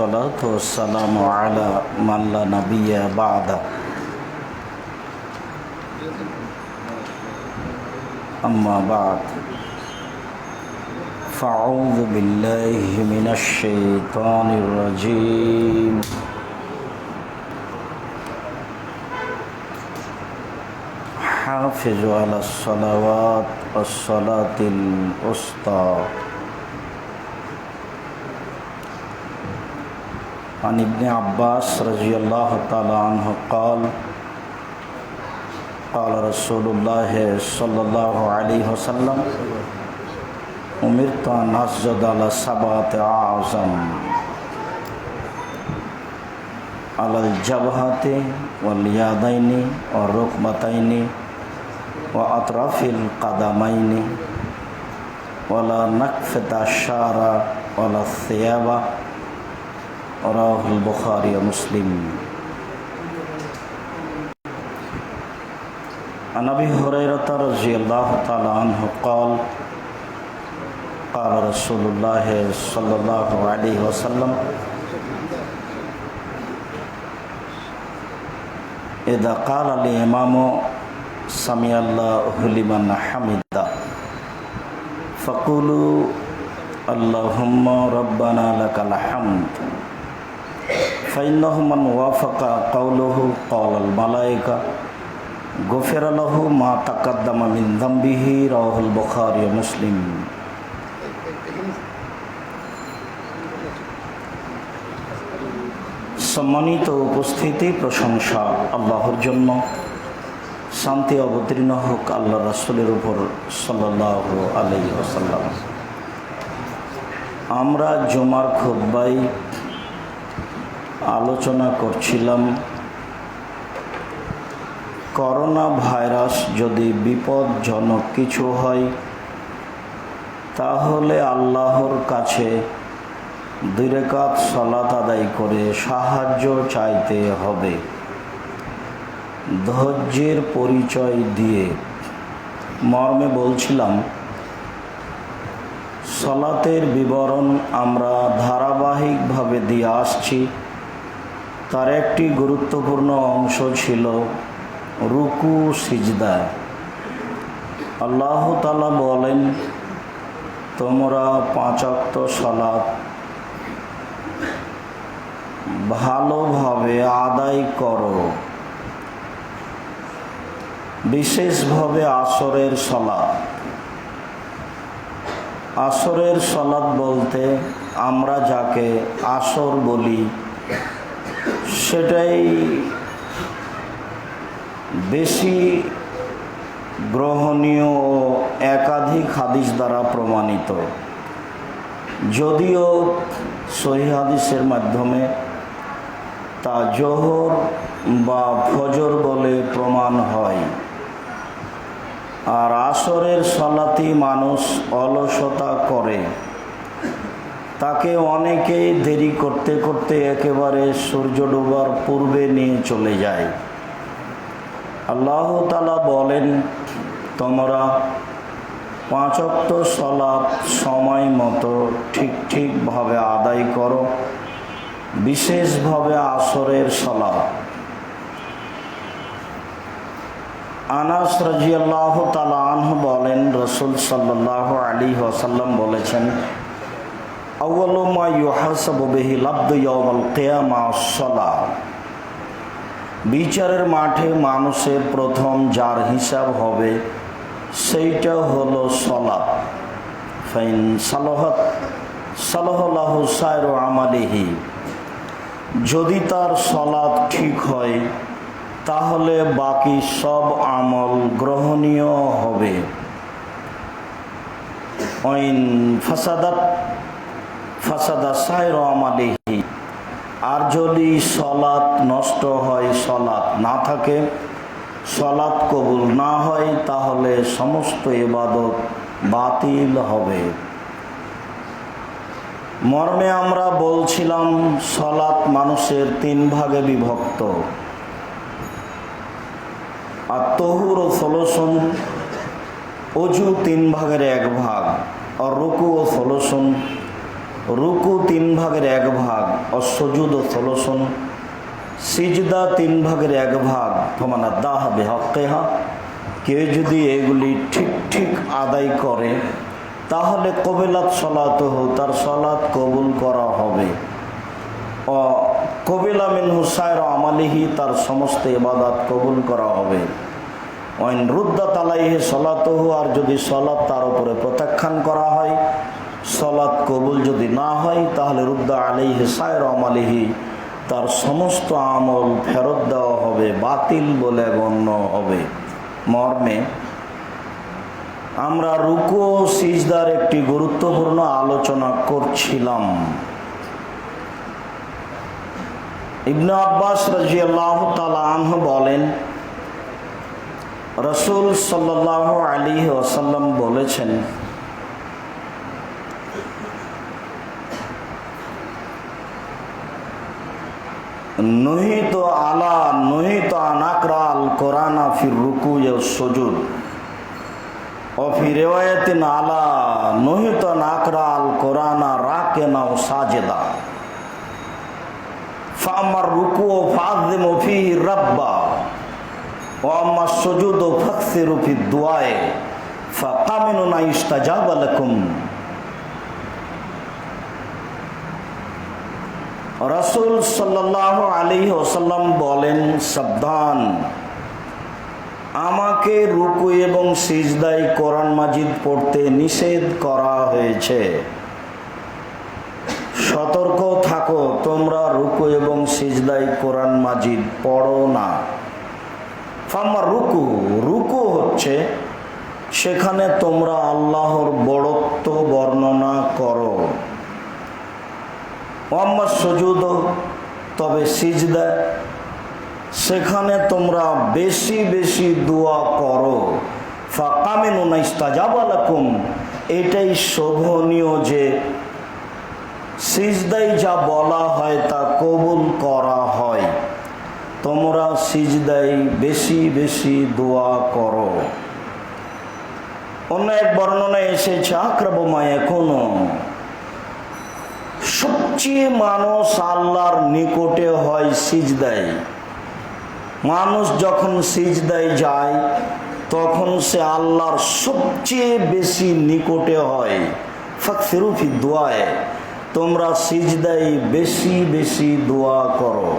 والصلاة والسلام على من لا نبي بعده أما بعد فأعوذ بالله من الشيطان الرجيم حافظوا على الصلوات والصلاة الوسطى عن ابن عباس رضي الله تعالى عنه قال قال رسول الله صلى الله عليه وسلم أمرت أن أسجد على سبعة أعظم على الجبهة واليدين والركبتين وأطراف القدمين ولا نكفت الشعر ولا الثياب رواه البخاري ومسلم. عن أبي هريرة رضي الله تعالى عنه قال قال رسول الله صلى الله عليه وسلم إذا قال الإمام سمع الله لمن حمده فقولوا اللهم ربنا لك الحمد فإنه من وافق قوله قول الملائكة غفر له ما تقدم من ذنبه رواه البخاري ومسلم. সম্মানিত উপস্থিতি, প্রশংসা আল্লাহর জন্য, শান্তি অবতীর্ণ হোক আল্লাহ রাসূলের উপর সাল্লাল্লাহু আলাইহি ওয়াসাল্লাম। আমরা জুমার খুতবায় আলোচনা করছিলাম করোনা ভাইরাস যদি বিপজ্জনক কিছু হয় তাহলে আল্লাহর কাছে 2 রাকাত সালাত আদায় করে সাহায্য চাইতে হবে। ধৈর্যের পরিচয় দিয়ে মর্মে বলছিলাম সালাতের বিবরণ আমরা ধারাবাহিকভাবে দিয়ে আসছি। তার একটি গুরুত্বপূর্ণ অংশ ছিল রুকু সিজদা। আল্লাহ তাআলা বলেন, তোমরা 5 ওয়াক্ত সালাত ভালোভাবে আদায় করো, বিশেষভাবে আসরের সালাত। আসরের সালাত বলতে আমরা যাকে আসর বলি সেটাই বেশি গ্রহণীয় ও একাধিক হাদিস দ্বারা প্রমাণিত, যদিও সহিহ হাদিসের মাধ্যমে তা জোহর বা ফজর বলে প্রমাণ হয়। আর আসরের সালাতি মানুষ অলসতা করে, তাকে অনেকেই দেরি করতে করতে একেবারে সূর্য ডোবার পূর্বে নিয়ে চলে যায়। আল্লাহ তাআলা বলেন, তোমরা 5 ওয়াক্ত সালাত সময় মতো ঠিকভাবে আদায় করো, বিশেষভাবে আসরের সালাত। আনাস রাদিয়াল্লাহু তাআলা আনহু বলেন, রাসূল সাল্লাল্লাহু আলাইহি ওয়াসাল্লাম বলেছেন, আউয়ালু মা ইউহাসাবু বিহিল আবদু ইয়াওমাল কিয়ামাহ আস-সালাহ। বিচারের মাঠে মানুষের প্রথম যার হিসাব হবে সেইটা হলো সালাত। ফাইন সালাহাত সালাহাল্লাহু সাইরু আমালিহি। যদি তার সালাত ঠিক হয় তাহলে বাকি সব আমল গ্রহণীয় হবে। ওয়াইন ফাসাদাত ফাসাদা সাইরু আমালিহি। আর যদি সালাত নষ্ট হয়, সালাত না থাকে, সালাত কবুল না হয়, তাহলে সমস্ত ইবাদত বাতিল হবে। মর্মে আমরা বলছিলাম সালাত মানুষের 3 ভাগে বিভক্ত। আর তহুর ও সলসন, অজু 3 ভাগের 1 ভাগ। আর রুকু ও সলসন, রুকু 3 ভাগের 1 ভাগ, অসজুদ থলসন, সিজদা 3 ভাগের 1 ভাগ, ফমানা দাহ বেহকেহা, কেউ যদি এগুলি ঠিক ঠিক আদায় করে তাহলে কবিলাত সলাতহু, তার সলাত কবুল করা হবে। ও কবিলা মিনহু সায়র আমালিহি, তার সমস্ত ইবাদত কবুল করা হবে। ওয়াইন রুদ্দাত আলাইহি সলাতহু, আর যদি সলাত তার উপরে প্রত্যাখ্যান করা হয়, সলাত কবুল যদি না হয়, তাহলে রুদ্দা আলাইহি সায়র আমালিহি, তার সমস্ত আমল ফেরত দেওয়া হবে, বাতিল বলে গণ্য হবে। মর্মে আমরা রুকু ও সিজদার একটি গুরুত্বপূর্ণ আলোচনা করছিলাম। ইবনে আব্বাস রাদিয়াল্লাহু তাআলা আনহু বলেন, রাসূল সাল্লাল্লাহু আলাইহি ওয়াসাল্লাম বলেছেন, নুহিত আনাকরাল কোরআনা ফির রুকু ওয়াস সুজুদ, ও ফি রিওয়ায়াতিন আলা নুহিত আনাকরাল কোরআনা রাকিনা ওয়া সাজিদা, ফামার রুকু ফাযিমু ফিহি রাব্বা, ওয়া আম্মাস সুজুদ ফাকসিরু ফিদ দুআয়ে, ফাকামিনুন ইস্তাজাবা লাকুম। রাসূল সাল্লাল্লাহু আলাইহি ওয়াসাল্লাম বলেন, সাবধান, আমাকে রুকু এবং সিজদায় কোরআন মাজিদ পড়তে নিষেধ করা হয়েছে। সতর্ক থাকো, তোমরা রুকু এবং সিজদায় কোরআন মাজিদ পড়ো না। ফামার রুকু হচ্ছে সেখানে তোমরা আল্লাহর বড়ত্ব বর্ণনা করো। ওয়াম্মা সুজুদ, তবে সিজদা, সেখানে তোমরা বেশি বেশি দোয়া করো। ফাকামিনুনা ইস্তাজাবা লাকুম, এটাই শোভনীয় যে সিজদায় যা বলা হয় তা কবুল করা হয়। তোমরা সিজদায় বেশি বেশি দোয়া করো। অন্য এক বর্ণনায় এসেছে, আকরাবু মা ইয়াকুনু, সবচেয়ে মানুষ আল্লাহর নিকটে হয় সিজদায়। মানুষ যখন সিজদায় যায় তখন সে আল্লাহর সবচেয়ে বেশি নিকটে হয়। ফাকসিরু ফি দুআয়ে, তোমরা সিজদায় বেশি বেশি দোয়া করো।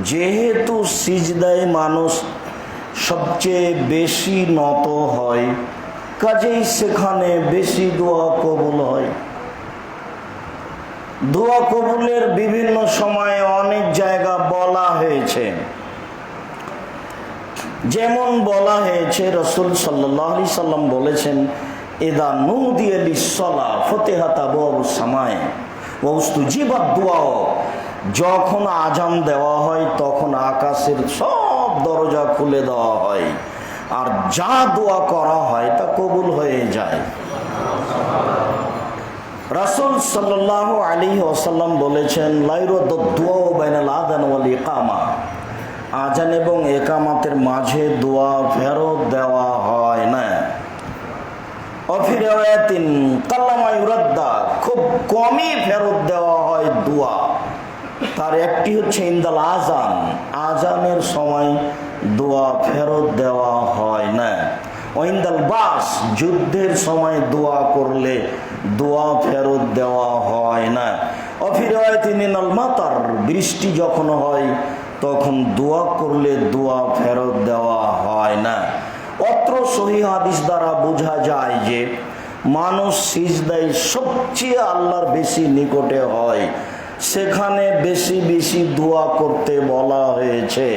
যেহেতু সিজদায় মানুষ সবচেয়ে বেশি নত হয়, কাজেই সেখানে বেশি দোয়া কবুল হয়। দোয়া কবুলের বিভিন্ন সময়ে অনেক জায়গা বলা হয়েছে। যেমন বলা হয়েছে, রাসূল সাল্লাল্লাহু আলাইহি সাল্লাম বলেছেন, ইযা নুদিয়া লিস-সালাহ ফাতিহাত আবওয়াবুস সামায়ে ওয়া উস্তুজিবাত দুআ, যখন আজান দেওয়া হয় তখন আকাশের সব দরজা খুলে দেওয়া হয়, আর যা দোয়া করা হয় তা কবুল হয়ে যায়। রাসূল সাল্লাল্লাহু আলাইহি ওয়াসাল্লাম বলেছেন, লা ইউরাদ্দু দুআ বাইনাল আযান ওয়াল ইকামা, আজান এবং একামাতের মাঝে দোয়া ফেরত দেওয়া হয় না। অফি রিওয়ায়াতিন কাল্লামা ইউরাদ্দা, খুব কমই ফেরত দেওয়া হয় দোয়া। তার একটি হচ্ছে ইনদাল আজান, আজানের সময় দোয়া ফেরত দেওয়া হয় না। ওয়াইন্দাল বাস, যুদ্ধের সময় দোয়া করলে দোয়া ফেরত দেওয়া হয় না। অফি রিওয়ায়াতিন ইনাল মাতার, বৃষ্টি যখন হয় তখন দোয়া করলে দোয়া ফেরত দেওয়া হয় না। অত্র সহিহ হাদিস দ্বারা বোঝা যায় যে মানুষ সিজদায় সবচেয়ে আল্লাহর বেশি নিকটে হয়, সেখানে বেশি বেশি দোয়া করতে বলা হয়েছে।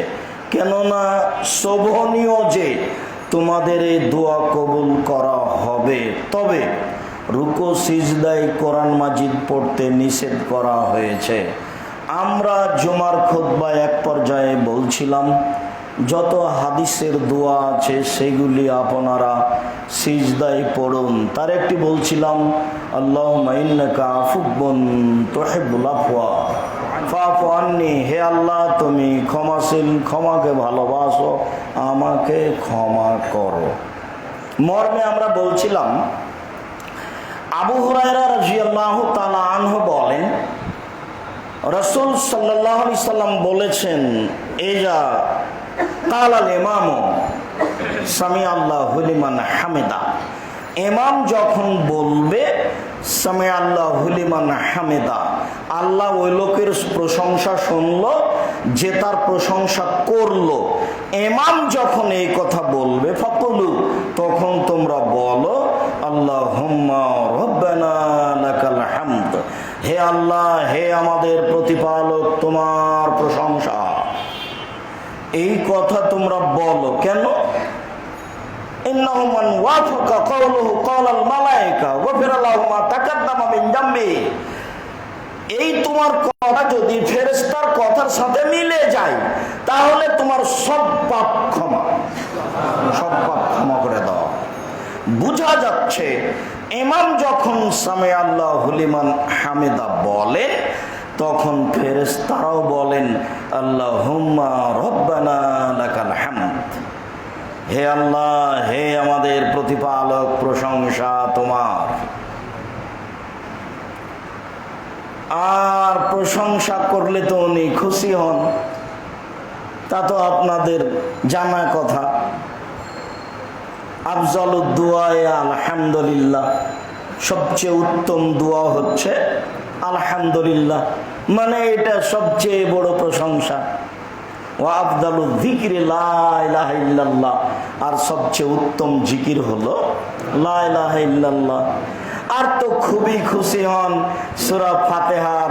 কেননা শোভনীয় যে তোমাদের এই দোয়া কবুল করা হবে। তবে রুকু সিজদায় কোরআন মাজিদ পড়তে নিষেধ করা হয়েছে। আমরা জুমার খুতবায় এক পর্যায়ে বলছিলাম, যত হাদিসের দোয়া আছে সেগুলি আপনারা সিজদায় পড়ুন। তার একটি বলছিলাম, আল্লাহুম্মা ইন্নাকা আফুব্বুন তুহিব্বুল আফওয়া ফাফু আন্নি, হে আল্লাহ তুমি ক্ষমাশীল, ক্ষমাকে ভালোবাসো, আমাকে ক্ষমা করো। মর্মে আমরা বলছিলাম, আবু হুরায়রা রাদিয়াল্লাহু তাআলা আনহু বলেন, রাসূল সাল্লাল্লাহু আলাইহি সাল্লাম বলেছেন, ইজা কালাল ইমামু সামি আল্লাহু লিমান হামিদা, ইমাম যখন বলবে সামি আল্লাহু লিমান হামিদা, আল্লাহ ওই লোকের প্রশংসা শুনলো যে তার প্রশংসা করলো। ইমাম যখন এই কথা বলবে ফাকুলু, তখন তোমরা বলো আল্লাহুম্মা রাব্বানা লাকাল হামদ, হে আল্লাহ, হে আমাদের প্রতিপালক, তোমার প্রশংসা। এই কথা তোমরা বলো কেন? ইন্নাহু মান ওয়াফাকা কওলুহু কওলাল মালায়েকা গফিরা লাহু মা তাকাদ্দামা মিন যামবি, এই তোমার কথা যদি ফেরেশতার কথার সাথে মিলে যায় তাহলে তোমার সব পাপ ক্ষমা করে দাও। বোঝা যাচ্ছে ইমাম যখন সামি আল্লাহু লিমান হামিদা বলেন তখন ফেরেশতারাও বলেন আল্লাহুম্মা রাব্বানা লাকাল হামদ, হে আল্লাহ, হে আমাদের প্রতিপালক, প্রশংসা তোমার। আর প্রশংসা করলে তো উনি খুশি হন, তা তো আপনাদের জানা কথা। আফজালুদ দুআয়ে আলহামদুলিল্লাহ, সবচেয়ে উত্তম দোয়া হচ্ছে আলহামদুলিল্লাহ, মানে এটা সবচেয়ে বড় প্রশংসা। ওয়া আফদালুয যিকরি লা ইলাহা ইল্লাল্লাহ, আর সবচেয়ে উত্তম জিকির হলো লা ইলাহা ইল্লাল্লাহ। আর তো খুবই খুশি হন সূরা ফাতিহার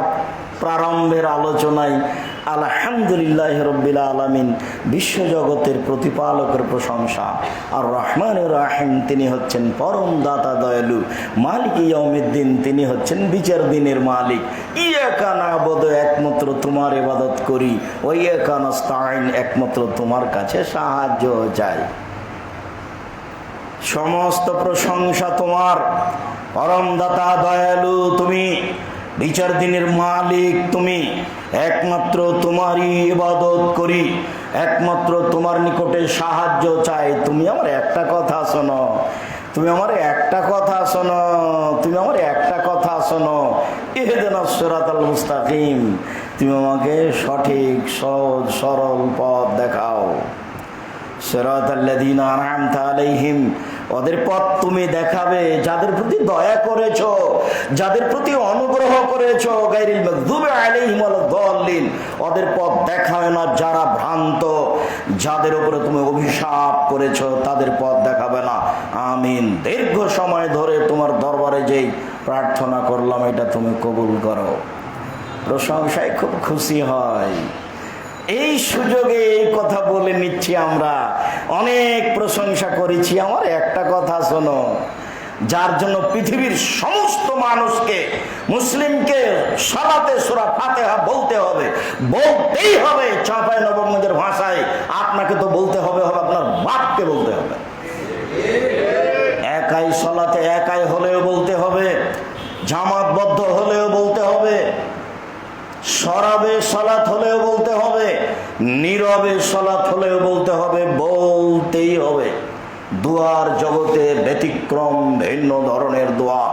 প্রারম্ভের আলোচনায় আলহামদুলিল্লাহি রাব্বিল আলামিন, বিশ্বজগতের প্রতিপালকের প্রশংসা। আর রহমানুর রহিম, তিনি হচ্ছেন পরম দাতা দয়ালু। মালিক ইয়াউমিদ্দিন, তিনি হচ্ছেন বিচার দিনের মালিক। ইয়াকা না'বুদু, একমাত্র তোমার ইবাদত করি। ওয়া ইয়াকা নাস্তাঈন, একমাত্র তোমার কাছে সাহায্য চাই। সমস্ত প্রশংসা তোমার, পরম দাতা দয়ালু তুমি, বিচার দিনের মালিক তুমি, একমাত্র তোমারই ইবাদত করি, একমাত্র তোমার নিকটে সাহায্য চাই। তুমি আমার একটা কথা শোনো, তুমি আমার একটা কথা শোনো, তুমি আমার একটা কথা শোনো, ইহদিনাস সিরাতাল মুস্তাকিম, তুমি আমাকে সঠিক সহজ সরল পথ দেখাও। সিরাতাল্লাযীনা আন'আমতা আলাইহিম, ওদের পথ তুমি দেখাবে যাদের প্রতি দয়া করেছো, যাদের প্রতি অনুগ্রহ করেছো। গায়রিল মাগদুবি আলাইহিম ওয়ালাদ-দাল্লিন, ওদের পথ দেখাবে না যারা ভ্রান্ত, যাদের উপরে তুমি অভিশাপ করেছো তাদের পথ দেখাবে না। আমিন। দীর্ঘ সময় ধরে তোমার দরবারে যেই প্রার্থনা করলাম এটা তুমি কবুল করো। প্রশংসায় খুব খুশি হয়। এই সুযোগে এই কথা বলে নিচ্ছি, আমরা অনেক প্রশংসা করেছি। আমার একটা কথা শোনো, যার জন্য পৃথিবীর সমস্ত মানুষকে, মুসলিমকে সালাতে সূরা ফাতিহা বলতে হবে, বলতেই হবে। চাঁপাই নবাবগঞ্জের ভাষায় আপনাকে তো বলতে হবে, আপনার বাপকে বলতে হবে। একাই সালাতে একাই হলেও বলতে হবে, জামাতবদ্ধ হলেও বলতে হবে, সরাবে সালাত হলেও বলতে হবে, নীরবে সালাত হলেও বলতে হবে, বলতেই হবে। দোয়ার জগতে ব্যতিক্রম, ভিন্ন ধরনের দোয়া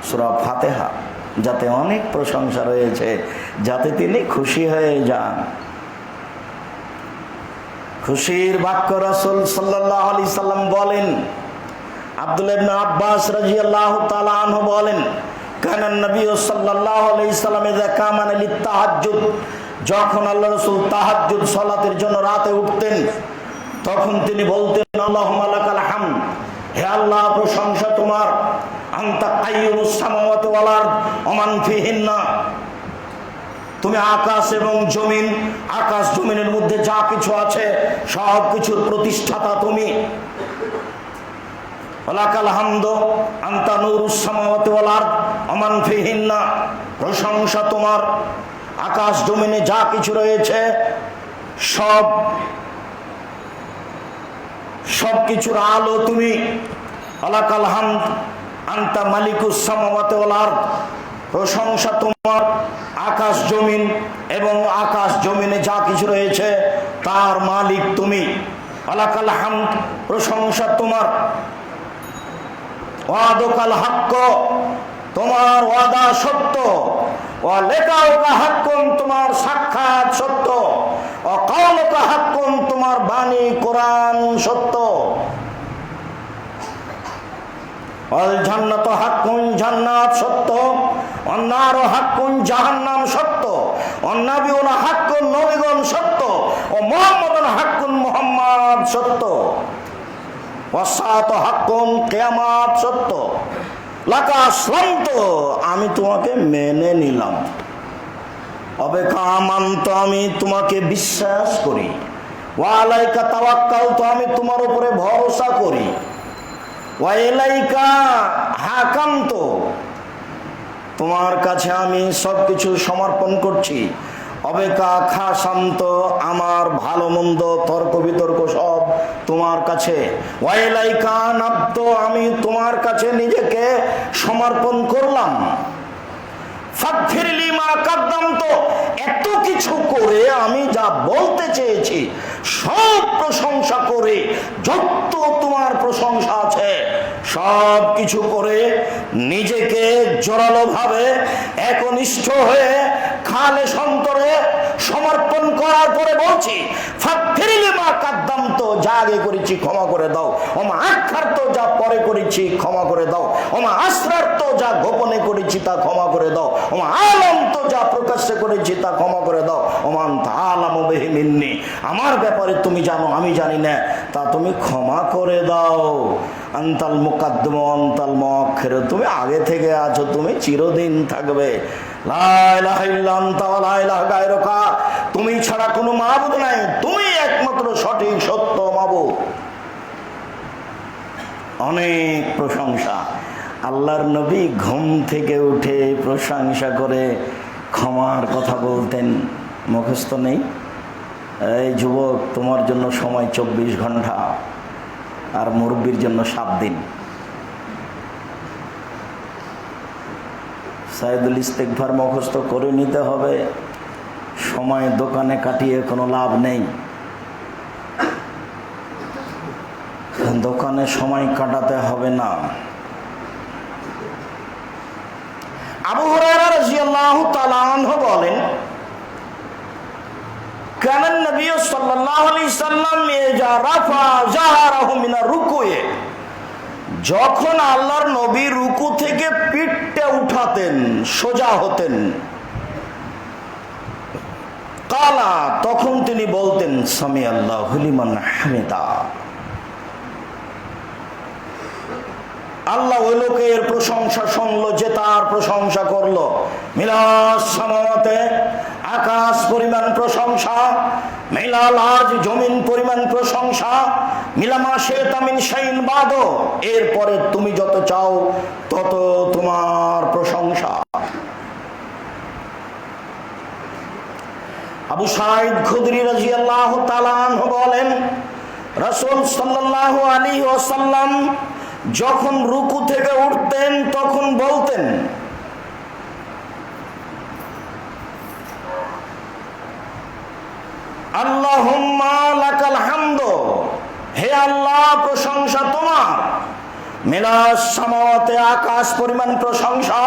সূরা ফাতিহা, যাতে অনেক প্রশংসা রয়েছে, যাতে তিনি খুশি হয়ে যান। খুশির বাক্য রাসূল সাল্লাল্লাহু আলাইহি সাল্লাম বলেন, আব্দুল্লাহ ইবনে আব্বাস রাদিয়াল্লাহু তাআলা আনহু বলেন, কানান নবী সাল্লাল্লাহু আলাইহি সাল্লাম ইযা কামা লিত-তাহাজ্জুদ, যখন আল্লাহ রাসূল তাহাজ্জুদ সালাতের জন্য রাতে উঠতেন তখন তিনি বলতেন আল্লাহুম্মা লাকাল হামদ, হে আল্লাহ প্রশংসা তোমার, আনতা কাইয়ুমুস সামাওয়াতি ওয়াল আরদ ওয়া মান ফিহিন্না, তুমি আকাশ এবং জমিন, আকাশ জমিনের মধ্যে যা কিছু আছে সব কিছুর প্রতিষ্ঠাতা তুমি। লাকাল হামদু আনতা নূরুস সামাওয়াতি ওয়াল আরদ ওয়া মান ফিহিন্না, প্রশংসা তোমার, আকাশ জমিনে যা কিছু রয়েছে সব কিছুর আলো তুমি। লাকাল হামদ আনতা মালিকুস সামাওয়াতি ওয়াল আরদ, প্রশংসা তোমার, আকাশ জমিন এবং আকাশ জমিনে যা কিছু রয়েছে তার মালিক তুমি। লাকাল হামদ, প্রশংসা তোমার, ওয়াদুকাল হক্ক, তোমার ওয়াদা সত্য, ওয়া লিকাউকা হাক্কুন, তোমার সাক্ষাৎ সত্য, ওয়া কাউলুকা হাক্কুন, তোমার বাণী কোরআন সত্য, ওয়াল জান্নাতু হাক্কুন, জান্নাত সত্য, ওয়ান নারু হাক্কুন, জাহান্নাম সত্য, ওয়ান নাবিয়ুনা হাক্কুন, নবীগণ সত্য, ও মুহাম্মাদুন হাক্কুন, মুহাম্মদ সত্য, ওয়াসাতু হাক্কুন, কিয়ামত সত্য, লাকা আসলামতু, আমি তোমাকে মেনে নিলাম, অবেকা আমানত, আমি তোমাকে বিশ্বাস করি, ওয়া আলাইকা তাওয়াক্কালতু, আমি তোমার উপরে ভরসা করি, ওয়া ইলাইকা হাকামতু, তোমার কাছে আমি সবকিছু সমর্পণ করছি, অবেকা খাসান্ত, আমার ভালো মন্দ তর্ক বিতর্ক সব তোমার কাছে, ওয়া ইলাইকা নাবতু, আমি তোমার কাছে নিজেকে সমর্পণ করলাম, ফাগফিরলি মা কাদ্দামতু, এত কিছু করে আমি যা বলতে চেয়েছি সব প্রশংসা করে, যত তোমার প্রশংসা আছে সব কিছু করে নিজেকে জোরালো ভাবে একনিষ্ঠ হয়ে খালে সন্তরে সমর্পণ করার পরে বলছি, ফাগফিরলি মা কাদ্দামতু, যা আগে করেছি ক্ষমা করে দাও, ওমা আখারতু, যা পরে করেছি ক্ষমা করে দাও, ওমা আসরারতু, যা গোপনে করেছি তা ক্ষমা করে দাও, ওমা আলামতু, যা প্রকাশ্যে করেছি তা ক্ষমা করে দাও, ওমা আনতা আলামু বিহি মিন্নি, আমার ব্যাপারে তুমি জানো আমি জানি না, তা তুমি ক্ষমা করে দাও, আনতাল মুকাদ্দিম আনতাল মুআখির, তুমি আগে থেকে আছো, তুমি চিরদিন থাকবে, লা ইলাহা ইল্লা আনতা ওয়া লা ইলাহা গায়রুকা, তুমি ছাড়া কোনো মাবুদ নাই, তুমি একমাত্র সঠিক সত্য মাবুদ। অনেক প্রশংসা। আল্লাহর নবী ঘুম থেকে উঠে প্রশংসা করে ক্ষমার কথা বলতেন, মুখস্থ নেই? এই যুবক, তোমার জন্য সময় 24 ঘন্টা, আর মুরব্বীর জন্য 7 দিন। সাইদুল ইস্তেগফার মুখস্থ করে নিতে হবে, সময় দোকানে কাটিয়ে কোনো লাভ নেই, দোকানে সময় কাটাতে হবে না। আবু হুরায়রা রাদিয়াল্লাহু তাআলা আনহু বলেন, কানান নবী সাল্লাল্লাহু আলাইহি সাল্লাম ইজা রাফা জাহরাহু মিনার রুকুয়ে, যখন আল্লাহর নবী রুকু থেকে পিঠটা উঠাতেন, সোজা হতেন, কালা, তখন তিনি বলতেন সামি আল্লাহু লিমান হামিদা, আল্লাহ ওই লোকের প্রশংসা শুনলো যে তার প্রশংসা করলো, মিলাস সামাওয়াতে, আকাশ পরিমাণ প্রশংসা, মিলাল আরজ, জমিন পরিমাণ প্রশংসা, মিলামা শিতা মিন শাইইন বাদু, এরপরে তুমি যত চাও তত তোমার প্রশংসা। আবু সাঈদ খুদরি রাদিয়াল্লাহু তাআলা আনহু বলেন, রাসূল সাল্লাল্লাহু আলাইহি ওয়াসাল্লাম যখন রুকু থেকে উঠতেন তখন বলতেন, আল্লাহুম্মা লাকাল হামদু, হে আল্লাহ প্রশংসা তোমার, মিলাস সামাওয়াতে, আকাশ পরিমাণ প্রশংসা,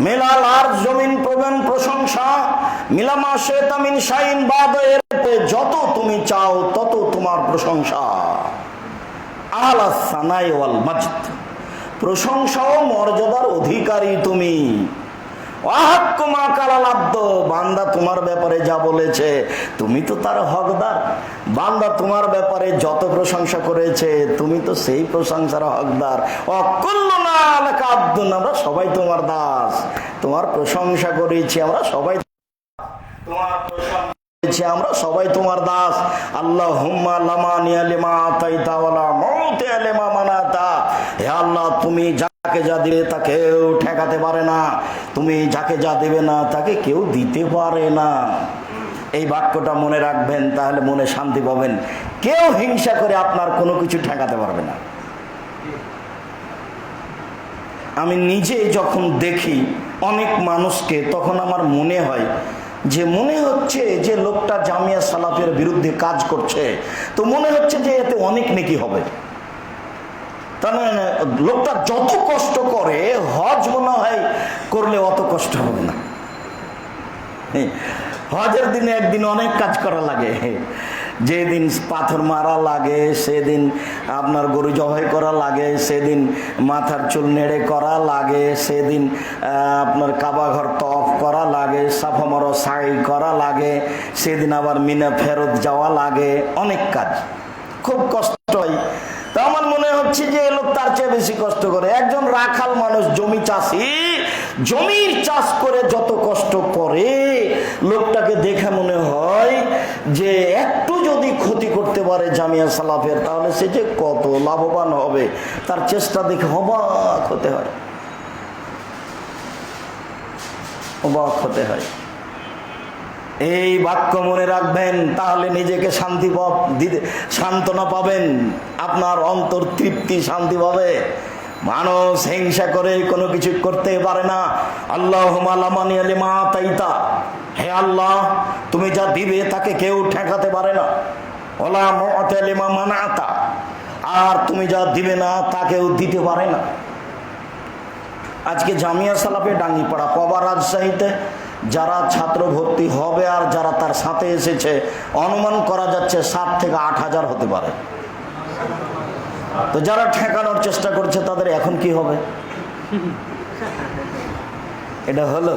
মিলাল আরজ, জমিন পরিমাণ প্রশংসা, মিলামা শিতা মিন শাইইন বাদু, এর যত তুমি চাও তত তোমার প্রশংসা। আলা সানাই ওয়াল মাজদ, প্রশংসা ও মর্যাদার অধিকারী তুমি। ওয়াহাক্কু মা কালাল আব্দ, বান্দা তোমার ব্যাপারে যা বলেছে তুমি তো তার হকদার, বান্দা তোমার ব্যাপারে যত প্রশংসা করেছে তুমি তো সেই প্রশংসার হকদার। ওয়া কুল্লুনা লাকা আব্দুন, আমরা সবাই তোমার দাস, তোমার প্রশংসা করেছি, আমরা সবাই তোমার প্রশংসা, আমরা সবাই তোমার দাস। আল্লাহুম্মা লামানিয়া লিমা আতাইতা ওয়ালা মুতিয়া লিমা মানাতা, হে আল্লাহ তুমি যাকে যা দিবে তা কেউ ঠেকাতে পারে না, তুমি যাকে যা দেবে না তাকে কেউ দিতে পারে না। এই বাক্যটা মনে রাখবেন, তাহলে মনে শান্তি পাবেন। কেউ হিংসা করে আপনার কোনো কিছু ঠেকাতে পারবে না। আমি নিজে যখন দেখি অনেক মানুষকে, তখন আমার মনে হয় যে মনে হচ্ছে যে লোকটা জামিয়া সালাফের বিরুদ্ধে কাজ করছে, তো মনে হচ্ছে যে এতে অনেক নেকি হবে। তার মানে লোকটা যত কষ্ট করে হজ মনে হয় করলে অত কষ্ট হবে না। হজের দিনে একদিন অনেক কাজ করা লাগে, যেদিন পাথর মারা লাগে, সেদিন আপনার গরু জবাই করা লাগে, সেদিন মাথার চুল নেড়ে করা লাগে, সেদিন আপনার কাবা ঘর তফ করা লাগে, সাফা মারো সাই করা লাগে, সেদিন আবার মিনা ফেরত যাওয়া লাগে, অনেক কাজ, খুব কষ্ট হয়। তা আমার মনে হচ্ছে যে এ লোক তার চেয়ে বেশি কষ্ট করে। একজন রাখাল মানুষ, জমি চাষি, জমির চাষ করে যত কষ্ট করে, লোকটাকে দেখে মনে হয় যে একটু যদি ক্ষতি করতে পারে জামিয়া সালাফের, তাহলে সে যে কত লাভবান হবে, তার চেষ্টা দেখে অবাক হতে হয়, অবাক হতে হয়। এই বাক্য মনে রাখবেন, তাহলে নিজেকে সান্ত্বনা পাবেন, আপনার অন্তর তৃপ্তি, শান্তি পাবে। মানুষ হিংসা করে কোনো কিছু করতে পারে না। আল্লাহুম্মা লা মানিয়া লিমা আতাইতা, হে আল্লাহ তুমি যা দিবে তাকে কেউ ঠেকাতে পারে না। ওয়ালা মু'তিয়া লিমা মানাতা, আর তুমি যা দিবে না তাকেও দিতে পারে না। আজকে জামিয়া সালাফে ডাঙ্গিপাড়া, কবা রাজশাহীতে যারা ছাত্র ভর্তি হবে আর যারা তার সাথে এসেছে, অনুমান করা যাচ্ছে 7 থেকে 8 হাজার হতে পারে। তো যারা ঠেকানোর চেষ্টা করছে তাদের এখন কি হবে? এটা হলো,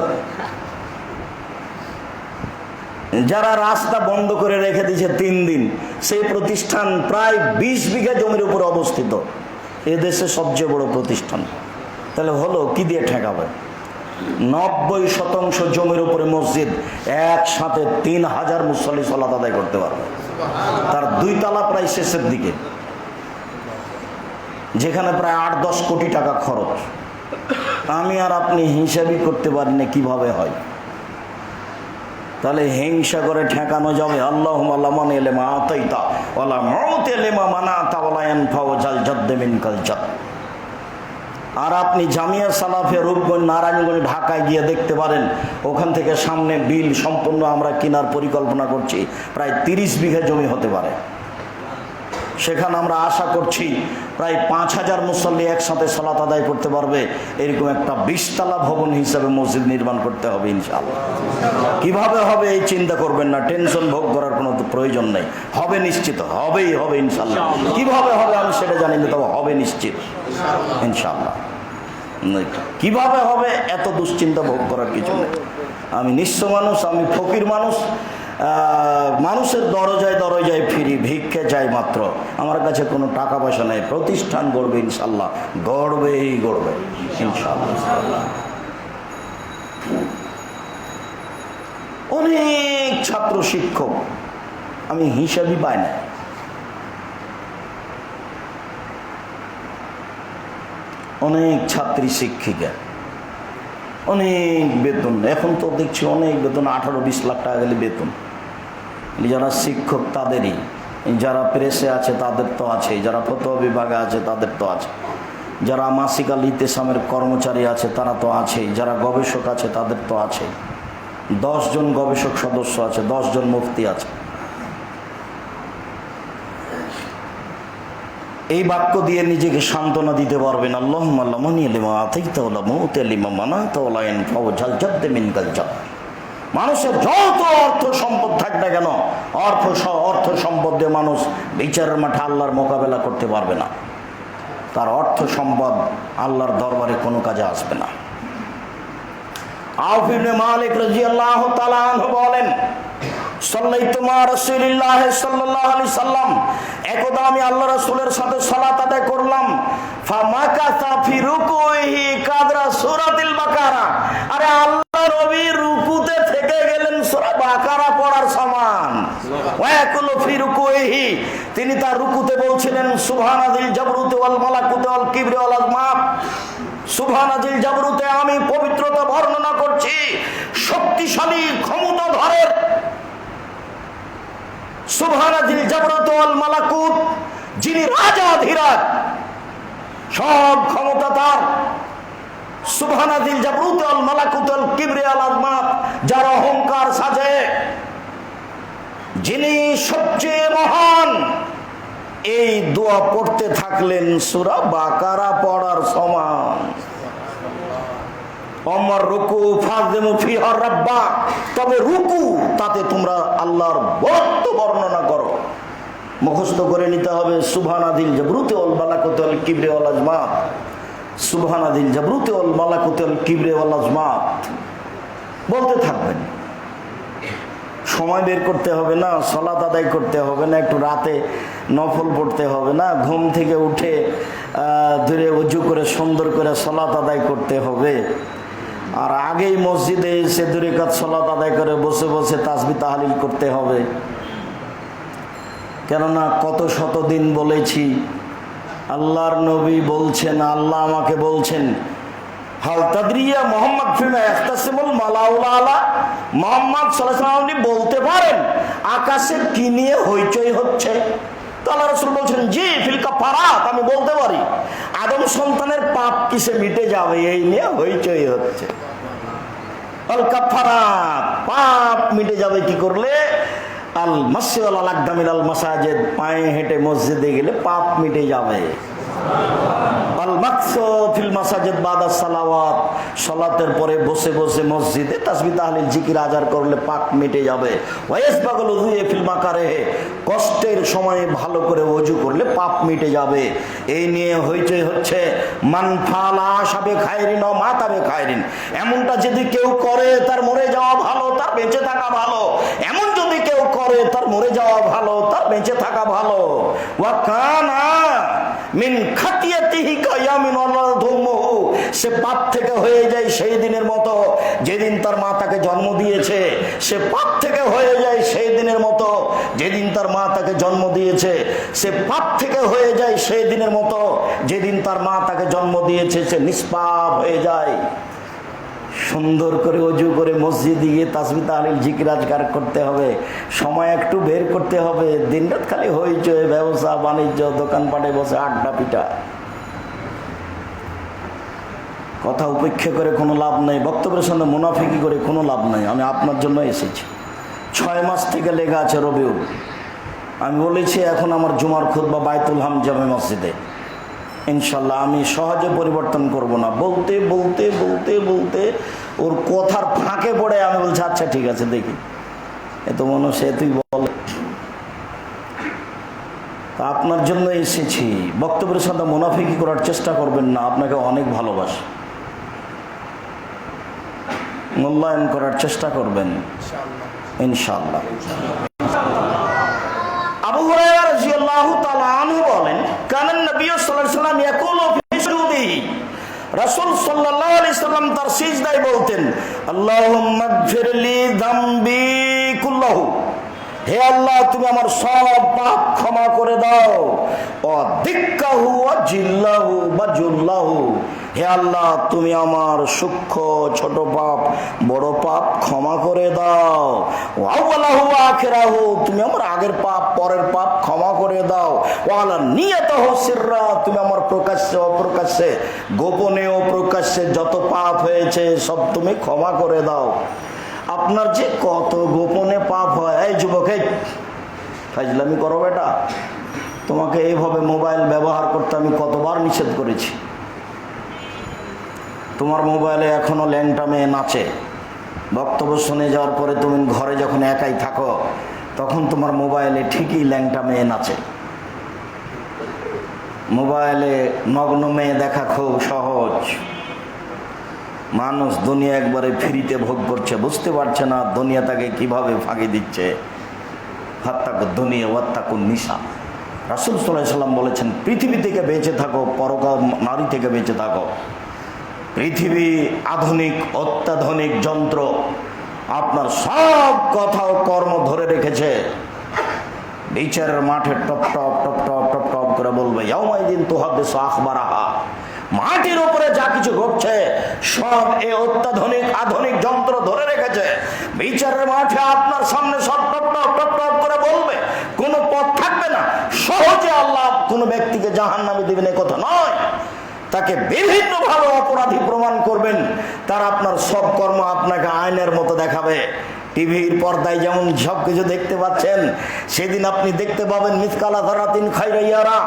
যারা রাস্তা বন্ধ করে রেখে দিয়েছে 3 দিন, সেই প্রতিষ্ঠান প্রায় 20 বিঘা জমির উপর অবস্থিত, এদেশে সবচেয়ে বড় প্রতিষ্ঠান। তাহলে হলো কি দিয়ে ঠেকাবে? 90% জমির উপরে মসজিদ, একসাথে 3000 মুসল্লি সালাত আদায় করতে পারবে। তার 2 তলা প্রায় শেষের দিকে, যেখানে প্রায় 8-10 কোটি টাকা খরচ। আমি আর আপনি হিসাবই করতে পারি না কিভাবে হয়। তাহলে হিংসা করে ঠেকানো যাবে? আল্লাহুম্মা লা মানিয়া লিমা আতাইতা ওয়ালা মু'তিয়া লিমা মানাতা ওয়ালা ইয়ানফাউ জাল জাদ্দ মিনকাল জাদ। আর আপনি জামিয়া সালাফে রূপগঞ্জ, নারায়ণগঞ্জ, ঢাকায় গিয়ে দেখতে পারেন, ওখান থেকে সামনে বিল সম্পূর্ণ আমরা কেনার পরিকল্পনা করছি, প্রায় 30 বিঘা জমি হতে পারে। সেখানে আমরা আশা করছি প্রায় 5000 মুসল্লি একসাথে সালাত আদায় করতে পারবে। এরকম একটা 20 তলা ভবন হিসাবে মসজিদ নির্মাণ করতে হবে ইনশাআল্লাহ। কিভাবে হবে এই চিন্তা করবেন না, টেনশন ভোগ করার কোনো প্রয়োজন নেই। হবে নিশ্চিত, হবেই হবে ইনশাআল্লাহ। কিভাবে হবে আমি সেটা জানি না, তবে হবে নিশ্চিত ইনশাআল্লাহ। কিভাবে হবে এত দুশ্চিন্তা ভোগ করার কিছু নেই। আমি নিঃস্ব মানুষ, আমি ফকির মানুষ, মানুষের দরজায় দরজায় ফিরি, ভিক্ষে চাই মাত্র। আমার কাছে কোনো টাকা পয়সা নেই। প্রতিষ্ঠান গড়বে ইনশাল্লাহ, গড়বেই গড়বে ইনশাল্লাহ। অনেক ছাত্র শিক্ষক আমি হিসাবই পাই না। অনেক ছাত্রী শিক্ষিকা, অনেক বেতন। এখন তো দেখছি অনেক বেতন, 18-20 লাখ টাকা গেলে বেতন। যারা শিক্ষক তাদেরই, যারা প্রেসে আছে তাদের তো আছে, যারা ফতোয়া বিভাগে আছে তাদের তো আছে, যারা মাসিক আল ইতেসামের কর্মচারী আছে তারা তো আছেই, যারা গবেষক আছে তাদের তো আছে। 10 জন গবেষক সদস্য আছে, 10 জন মুফতি আছে। এই বাক্য দিয়ে নিজেকে সান্ত্বনা দিতে পারবেন, আল্লাহুম্মা লা মানিয়া লিমা আতাইতা ওয়া লা মু'তিয়া লিমা মানাতা ওয়া লা ইয়ানফাউ জাল জাদ্দ মিনকাল জাদ। মানুষের যত অর্থ সম্পদ থাক না কেন, অর্থ সম্পদ দিয়ে মানুষ বিচারের মাঠে আল্লাহর মোকাবেলা করতে পারবে না। তার অর্থ সম্পদ আল্লাহর দরবারে কোনো কাজে আসবে না। আউফ ইবনে মালিক রাদিয়াল্লাহু তাআলা আনহু বলেন, সাল্লাইতু মা রাসূলিল্লাহ সাল্লাল্লাহু আলাইহি সাল্লাম, একদা আমি আল্লাহ রাসূলের সাথে সালাত আদায় করলাম। ফামাকাসা ফি রুকুহি কাদরা সূরাতিল বাকারা। আরে আল্লাহ নবী রুকুতে থেকে গেলেন সূরা বাকারা পড়ার সমান। ওয়া ইয়াকুলু ফি রুকুহি, তিনি তার রুকুতে বলছিলেন সুবহানাজিল জাবরুতি ওয়াল মালাকুতি ওয়াল কিবরি ওয়াল আযমাত। সুবহানাজিল জাবরুতে আমি পবিত্রতা বর্ণনা করছি শক্তিশালী ক্ষমতাধরের। সুবহানাজিল জাবরুত ওয়াল মালাকুত, যিনি রাজাধিরাজ, সব ক্ষমতা তার। সুবহানাজিল জাবরুত ওয়াল মালাকুত ওয়াল কিবরি ওয়াল আযমাত, যার অহংকার সাজে, যিনি সবচেয়ে মহান, এই দোয়া পড়তে থাকলেন সূরা বাকারা পড়ার সমান। অমর রুকু ফাযিমু ফিহা রাব্বা, তবে রুকু তাতে তোমরা আল্লাহর বরত্ব বর্ণনা করো। মুখস্থ করে নিতে হবে সুবহানাদিল জাবরুতি ওয়াল মালাকুতি ওয়াল কিবরি ওয়াল আজমাত, সুবহানাদিল জাবরুতি ওয়াল মালাকুতি ওয়াল কিবরি ওয়াল আজমাত বলতে থাকবেন। সময় বের করতে হবে না, সালাত আদায় করতে হবে না, একটু রাতে নফল পড়তে হবে না, ঘুম থেকে উঠে ধরে উজু করে সুন্দর করে সালাত আদায় করতে হবে। আর আগেই মসজিদে এসে 2 রাকাত সালাত আদায় করে বসে বসে তাসবিহ তাহলিল করতে হবে। কেননা কত শতদিন বলেছি, আল্লাহর নবী বলছেন, আল্লাহ আমাকে বলছেন, হাল তাদরিয়া মুহাম্মদ ফিমা ইখতাসিমুল মালাউল আলা, মুহাম্মদ সাল্লাল্লাহু আলাইহি ওয়াসাল্লাম বলতে পারেন আকাশে কি নিয়ে হইচই হচ্ছে? তো আল্লাহ রাসূল বলছেন, জি ফিল কাফারাত, আমি বলতে পারি আদম সন্তানের পাপ কিসে মিটে যাবে এই নিয়ে হইচই হচ্ছে। আল কাফারাত, পাপ মিটে যাবে কি করলে? আল মাসিউ আল আকদামিল আল মাসাজিদ, পায়ে হেঁটে মসজিদে গেলে পাপ মিটে যাবে। আল মাকসু ফিল মাসাজিদ বাদা সালাওয়াত, সালাতের পরে বসে বসে মসজিদে তাসবিহ তাহলিল জিকির আজার করলে পাপ মিটে যাবে। ওয়াইসবাগুল উযু ফিল মাকারিহি, কষ্টের সময়ে ভালো করে ওযু করলে পাপ মিটে যাবে। এই নিয়ে হইচই হচ্ছে। মান ফালা সাবে খায়রিন ও মাতাবে খায়রিন, এমনটা যদি কেউ করে তার মরে যাওয়া ভালো, তার বেঁচে থাকা ভালো। এমন যদি কেউ করে তার মরে যাওয়া ভালো, তার বেঁচে থাকা ভালো। ওয়া কানা মিন খাতিয়াতিহি কায়ামিন আল্লাহুমহু, সে পাপ থেকে হয়ে যায় সেই দিনের মতো যেদিন তার মা তাকে জন্ম দিয়েছে। সে পাপ থেকে হয়ে যায় সেই দিনের মতো যেদিন তার মা তাকে জন্ম দিয়েছে। সে পাপ থেকে হয়ে যায় সেই দিনের মতো যেদিন তার মা তাকে জন্ম দিয়েছে। সে নিষ্পাপ হয়ে যায়। সুন্দর করে ওযু করে মসজিদে গিয়ে তাসবিহ তাহলিল জিকির আজকার করতে হবে, সময় একটু বের করতে হবে। দিনরাত খালি হইচই, ব্যবসা বাণিজ্য, দোকানপাটে বসে আড্ডা পিটা, কথা উপেক্ষা করে কোনো লাভ নেই, বক্তব্যের সঙ্গে মুনাফিকি করে কোনো লাভ নেই। আমি আপনার জন্য এসেছি। 6 মাস থেকে লেগে আছে রবিউল। আমি বলেছি এখন আমার জুমার খুতবা বাইতুল হাম জামে মসজিদে, ইনশাল্লাহ আমি সহজে পরিবর্তন করব না। বলতে বলতে বলতে বলতে ওর কথার ফাঁকে পড়ে আমি বলছি আচ্ছা ঠিক আছে দেখি, এত মনে সে তুই বল। আপনার জন্য এসেছি। বক্তব্যের সাথে মুনাফিকি করার চেষ্টা করবেন না, আপনাকে অনেক ভালোবাসি, মূল্যায়ন করার চেষ্টা করবেন ইনশাআল্লাহ। আবু হুরায়রা রাদিয়াল্লাহু তাআলা আনহু বলেন, কানান নবী সাল্লাল্লাহু আলাইহি ওয়াসাল্লাম ইয়াকুলু ফি সুজুদিহি, রাসূল সাল্লাল্লাহু আলাইহি ওয়াসাল্লাম তার সিজদায় বলতেন, আল্লাহুম্মা গফিরলি যামবি কুল্লাহু, হে আল্লাহ তুমি আমার সব পাপ ক্ষমা করে দাও। ও দিক্কাহু ওয়া জিল্লাহু বা জুল্লাহু, হে আল্লাহ তুমি আমার সূক্ষ্ম ছোট পাপ বড় পাপ ক্ষমা করে দাও। ওয়া আউয়ালাহু ওয়া আখিরাহু, তুমি আমার আগের পাপ পরের পাপ ক্ষমা করে দাও। ওয়া আলা নিয়াতাহু সিররা, তুমি আমার প্রকাশ্যে অপ্রকাশ্যে গোপনে ও প্রকাশ্যে যত পাপ হয়েছে সব তুমি ক্ষমা করে দাও। আপনার যে কত গোপনে পাপ হয়। এই যুবক, এই ফাজলামি করো বেটা, তোমাকে এইভাবে মোবাইল ব্যবহার করতে আমি কতবার নিষেধ করেছি। তোমার মোবাইলে এখনো ল্যাংটা মেয়ে নাচে। বক্তব্য শুনে যাওয়ার পরে তুমি ঘরে যখন একাই থাকো তখন তোমার মোবাইলে ঠিকই ল্যাংটা মেয়ে নাচে। মোবাইলে নগ্ন মেয়ে দেখা খুব সহজ। মানুষ দুনিয়া একবারে ফ্রিতে ভোগ করছে, বুঝতে পারছে না দুনিয়া তাকে কিভাবে ফাঁকি দিচ্ছে। হাত্তাকু দুনিয়া ওয়াত্তাকুন নিসা, রাসূল সাল্লাল্লাহু আলাইহি ওয়াসাল্লাম বলেছেন, পৃথিবী থেকে বেঁচে থাকো, পরকাল নারী থেকে বেঁচে থাকো। পৃথিবী আধুনিক অত্যাধুনিক যন্ত্র আপনার সব কথা ও কর্ম ধরে রেখেছে। বিচারের মাঠে top top top top top top করে বলবে, ইয়াউমাইদিন তুহাদ্দিসু আখবারাহা, মাটির উপরে যা কিছু ঘটছে সব এই অত্যাধুনিক আধুনিক যন্ত্র ধরে রেখেছে। বিচারের মাঠে আপনার সামনে সব টপ টপ টপ টপ করে বলবে, কোনো পথ থাকবে না। সহজে আল্লাহ কোনো ব্যক্তিকে জাহান্নামে দিবেন এ কথা নয়, তাকে বিভিন্নভাবে অপরাধী প্রমাণ করবেন। তার আপনার সব কর্ম আপনাকে আইনের মতো দেখাবে। টিভির পর্দায় যেমন সবকিছু দেখতে পাচ্ছেন, সেদিন আপনি দেখতে পাবেন মিসকালা যারাতিন খায়রা ইয়ারা,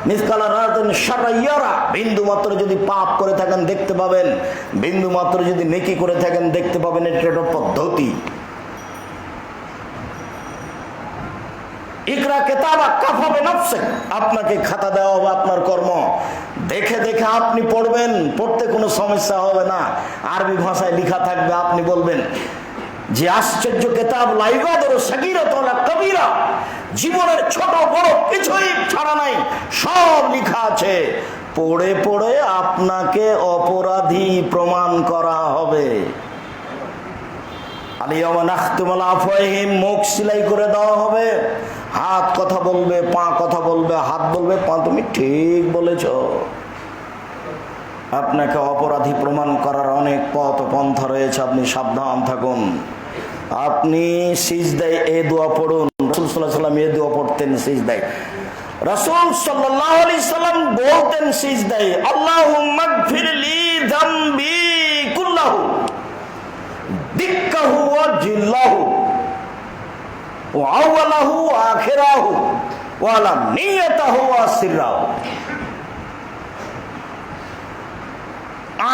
মিসকালা যারাতিন শাররা ইয়ারা। বিন্দু মাত্র যদি পাপ করে থাকেন দেখতে পাবেন, বিন্দু মাত্র যদি নেকি করে থাকেন দেখতে পাবেন। এটা একটা পদ্ধতি। ইকরা কিতাবা কাফা বিনাফসিক, আপনাকে খাতা দেওয়া হবে আপনার কর্ম, দেখে দেখে আপনি পড়বেন, পড়তে কোনো সমস্যা হবে না। আরবি ভাষায় লেখা থাকবে, আপনি বলবেন যে আশ্চর্য কিতাব, লা ইবাদারু সাগীরাতু ওয়ালা কাবীরা, জীবনের ছোট বড় কিছুই ছাড়া নাই, সব লেখা আছে। পড়ে পড়ে আপনাকে অপরাধী প্রমাণ করা হবে। আলিয়াওমা নাখতিমু আলা আফওয়াহিহিম, মুখ সেলাই করে দেওয়া হবে। হাত কথা বলবে, পা কথা বলবে, হাত বলবে পা তুমি ঠিক বলেছ। আপনাকে অপরাধী প্রমাণ করার অনেক পথ পন্থা রয়েছে, আপনি সাবধান থাকুন। আপনি সিজদায় এই দোয়া পড়ুন। রাসূল সাল্লাল্লাহু আলাইহি সাল্লাম এই দোয়া পড়তেন সিজদায়। রাসূল সাল্লাল্লাহু আলাইহি সাল্লাম বলতেন সিজদায়, আল্লাহুম্মা গফিরলি যামবি কুল্লাহু দিক্কাহু ওয়া জিল্লাহু ওয়া আওয়ালাহু ওয়া আখিরাহু ওয়া আলানিয়াতাহু ওয়া সিররাহু।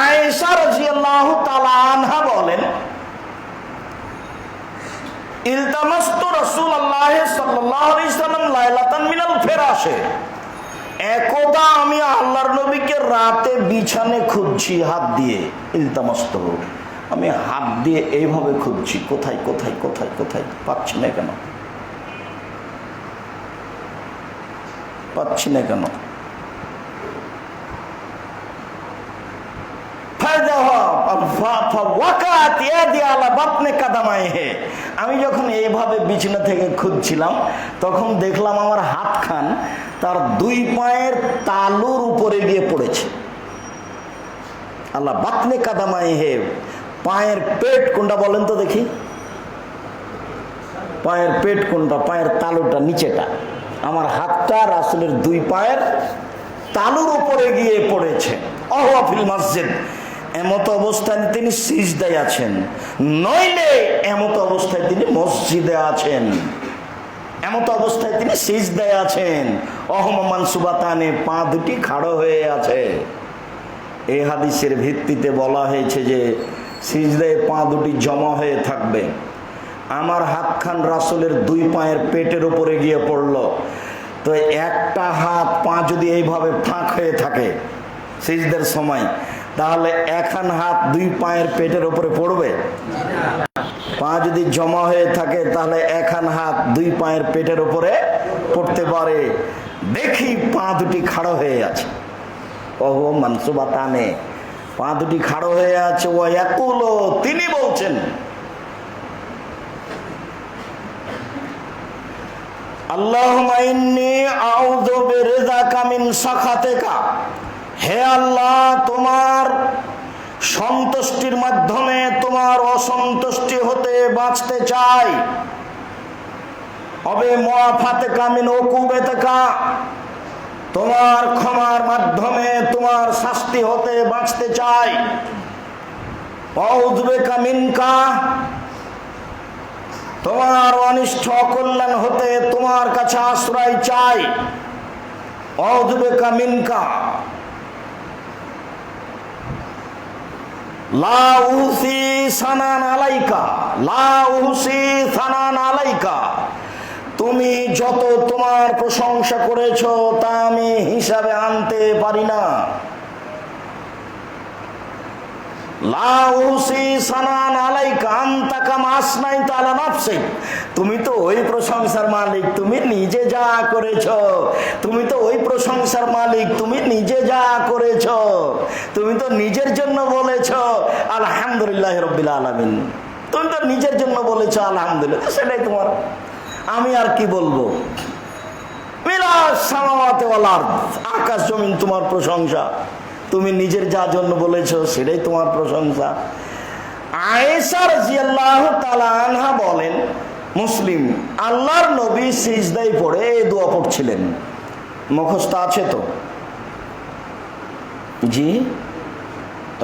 আয়েশা রাদিয়াল্লাহু তাআলা আনহা বলেন, ইলতামাসতু রাসূলুল্লাহ সাল্লাল্লাহু আলাইহি সাল্লাম লাইলাতান মিনাল ফিরাশে, একদা আমি আল্লাহর নবীকে রাতে বিছানে খুঁজছি হাত দিয়ে। ইলতামাসতু, আমি হাত দিয়ে এইভাবে খুঁজছি, কোথায় কোথায় কোথায় কোথায়, পাচ্ছি না কেন, পাচ্ছি না কেন। আমি যখন এইভাবে বিছানা থেকে খুঁজছিলাম তখন দেখলাম আমার হাত খান তার দুই পায়ের তালুর উপরে গিয়ে পড়েছে। আল্লাহ বাতনে কাদামাই হে, পায়ের পেট কোনটা বলেন তো দেখি, পায়ের পেট কোনটা, পায়ের তালুটা নিচেটা, আমার হাতটা রাসূলের দুই পায়ের তালুর উপরে গিয়ে পড়েছে। ওয়া ফিল মসজিদ, এমত অবস্থায় তিনি সিজদায় আছেন, নইলে এমত অবস্থায় তিনি মসজিদে আছেন, এমত অবস্থায় তিনি সিজদায় আছেন। ওহুমা মানসুবাতানে, পা দুটি খাড়া হয়ে আছে। এই হাদিসের ভিত্তিতে বলা হয়েছে যে সিজদায় পা দুটি জমা হয়ে থাকবে। আমার হাত খান রাসূলের দুই পায়ের পেটের উপরে গিয়ে পড়ল, তো একটা হাত পা যদি এইভাবে ফাঁক হয়ে থাকে সিজদার সময়, তাহলে এখন হাত দুই পায়ের পেটের উপরে পড়বে? পা যদি জমা হয়ে থাকে তাহলে এখন হাত দুই পায়ের পেটের উপরে পড়তে পারে। দেখি পা দুটি খাড়া হয়ে আছে, ওহো মানসুবাতানে, পা দুটি খাড়া হয়ে আছে। ও ইয়াকুলু, তিনি বলছেন, আল্লাহুম্মা ইন্নী আউযু বিরিযাকা মিন সাখাতিকা, হে আল্লাহ, তোমার সন্তুষ্টির মাধ্যমে তোমার অসন্তুষ্টি হতে বাঁচতে চাই। অবে মুআফাতিকা মিন উকুবাতিকা, তোমার ক্ষমার মাধ্যমে তোমার শাস্তি হতে বাঁচতে চাই। আউযু বিকা মিনকা, তোমার অনিষ্ট কল্যাণ হতে তোমার কাছে আশ্রয় চাই। আউযু বিকা মিনকা লা উহসি সানান আলাইকা, লা উহসি সানান আলাইকা, তুমি যত তোমার প্রশংসা করেছো তা আমি হিসাবে আনতে পারি না। লা উহসি সানান আলাইকা আনতা কামা আসনাইতা আলা নাফসিক, তুমি তো ওই প্রশংসার মালিক, তুমি নিজে যা করেছো। তুমি তো ওই প্রশংসার মালিক, তুমি নিজে যা করেছো। তুমি তো নিজের জন্য বলেছো আলহামদুলিল্লাহ রাব্বিল আলামিন, তুমি তো নিজের জন্য বলেছো আলহামদুলিল্লাহ, সেটাই তোমার। আমি আর কি বলবো? মিলাস সামাওয়াতি ওয়াল আরদ, আকাশ জমিন তোমার প্রশংসা, তুমি নিজের যা জন্য বলেছো সেটাই তোমার প্রশংসা। আয়েশা রাদিয়াল্লাহু তাআলা আনহা বলেন, মুসলিম, আল্লাহর নবী সিজদায় পড়ে এই দোয়া পড়ছিলেন। মুখস্থ আছে তো? জি,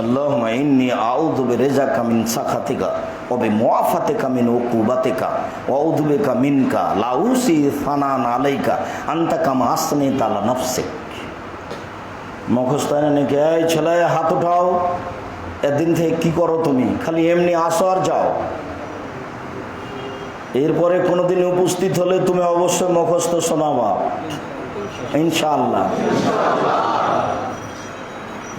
আল্লাহুম্মা ইন্নী আউযু বিরিজাকা মিন সাখাতিকা ওয়া বিমুআফাতিকা মিন উকুবাতিকা ওয়া আউযু বিকা মিনকা লা উসি সানান আলাইকা আনতা কামা আসনাইতা আলা নাফসিক। মুখস্থ নাকি, এই ছেলে হাত উঠাও, এদিন থেকে কি করো তুমি? খালি এমনি আসো আর যাও। এরপরে কোনোদিন উপস্থিত হলে তুমি অবশ্যই মুখস্থ শোনাবা ইনশাআল্লাহ।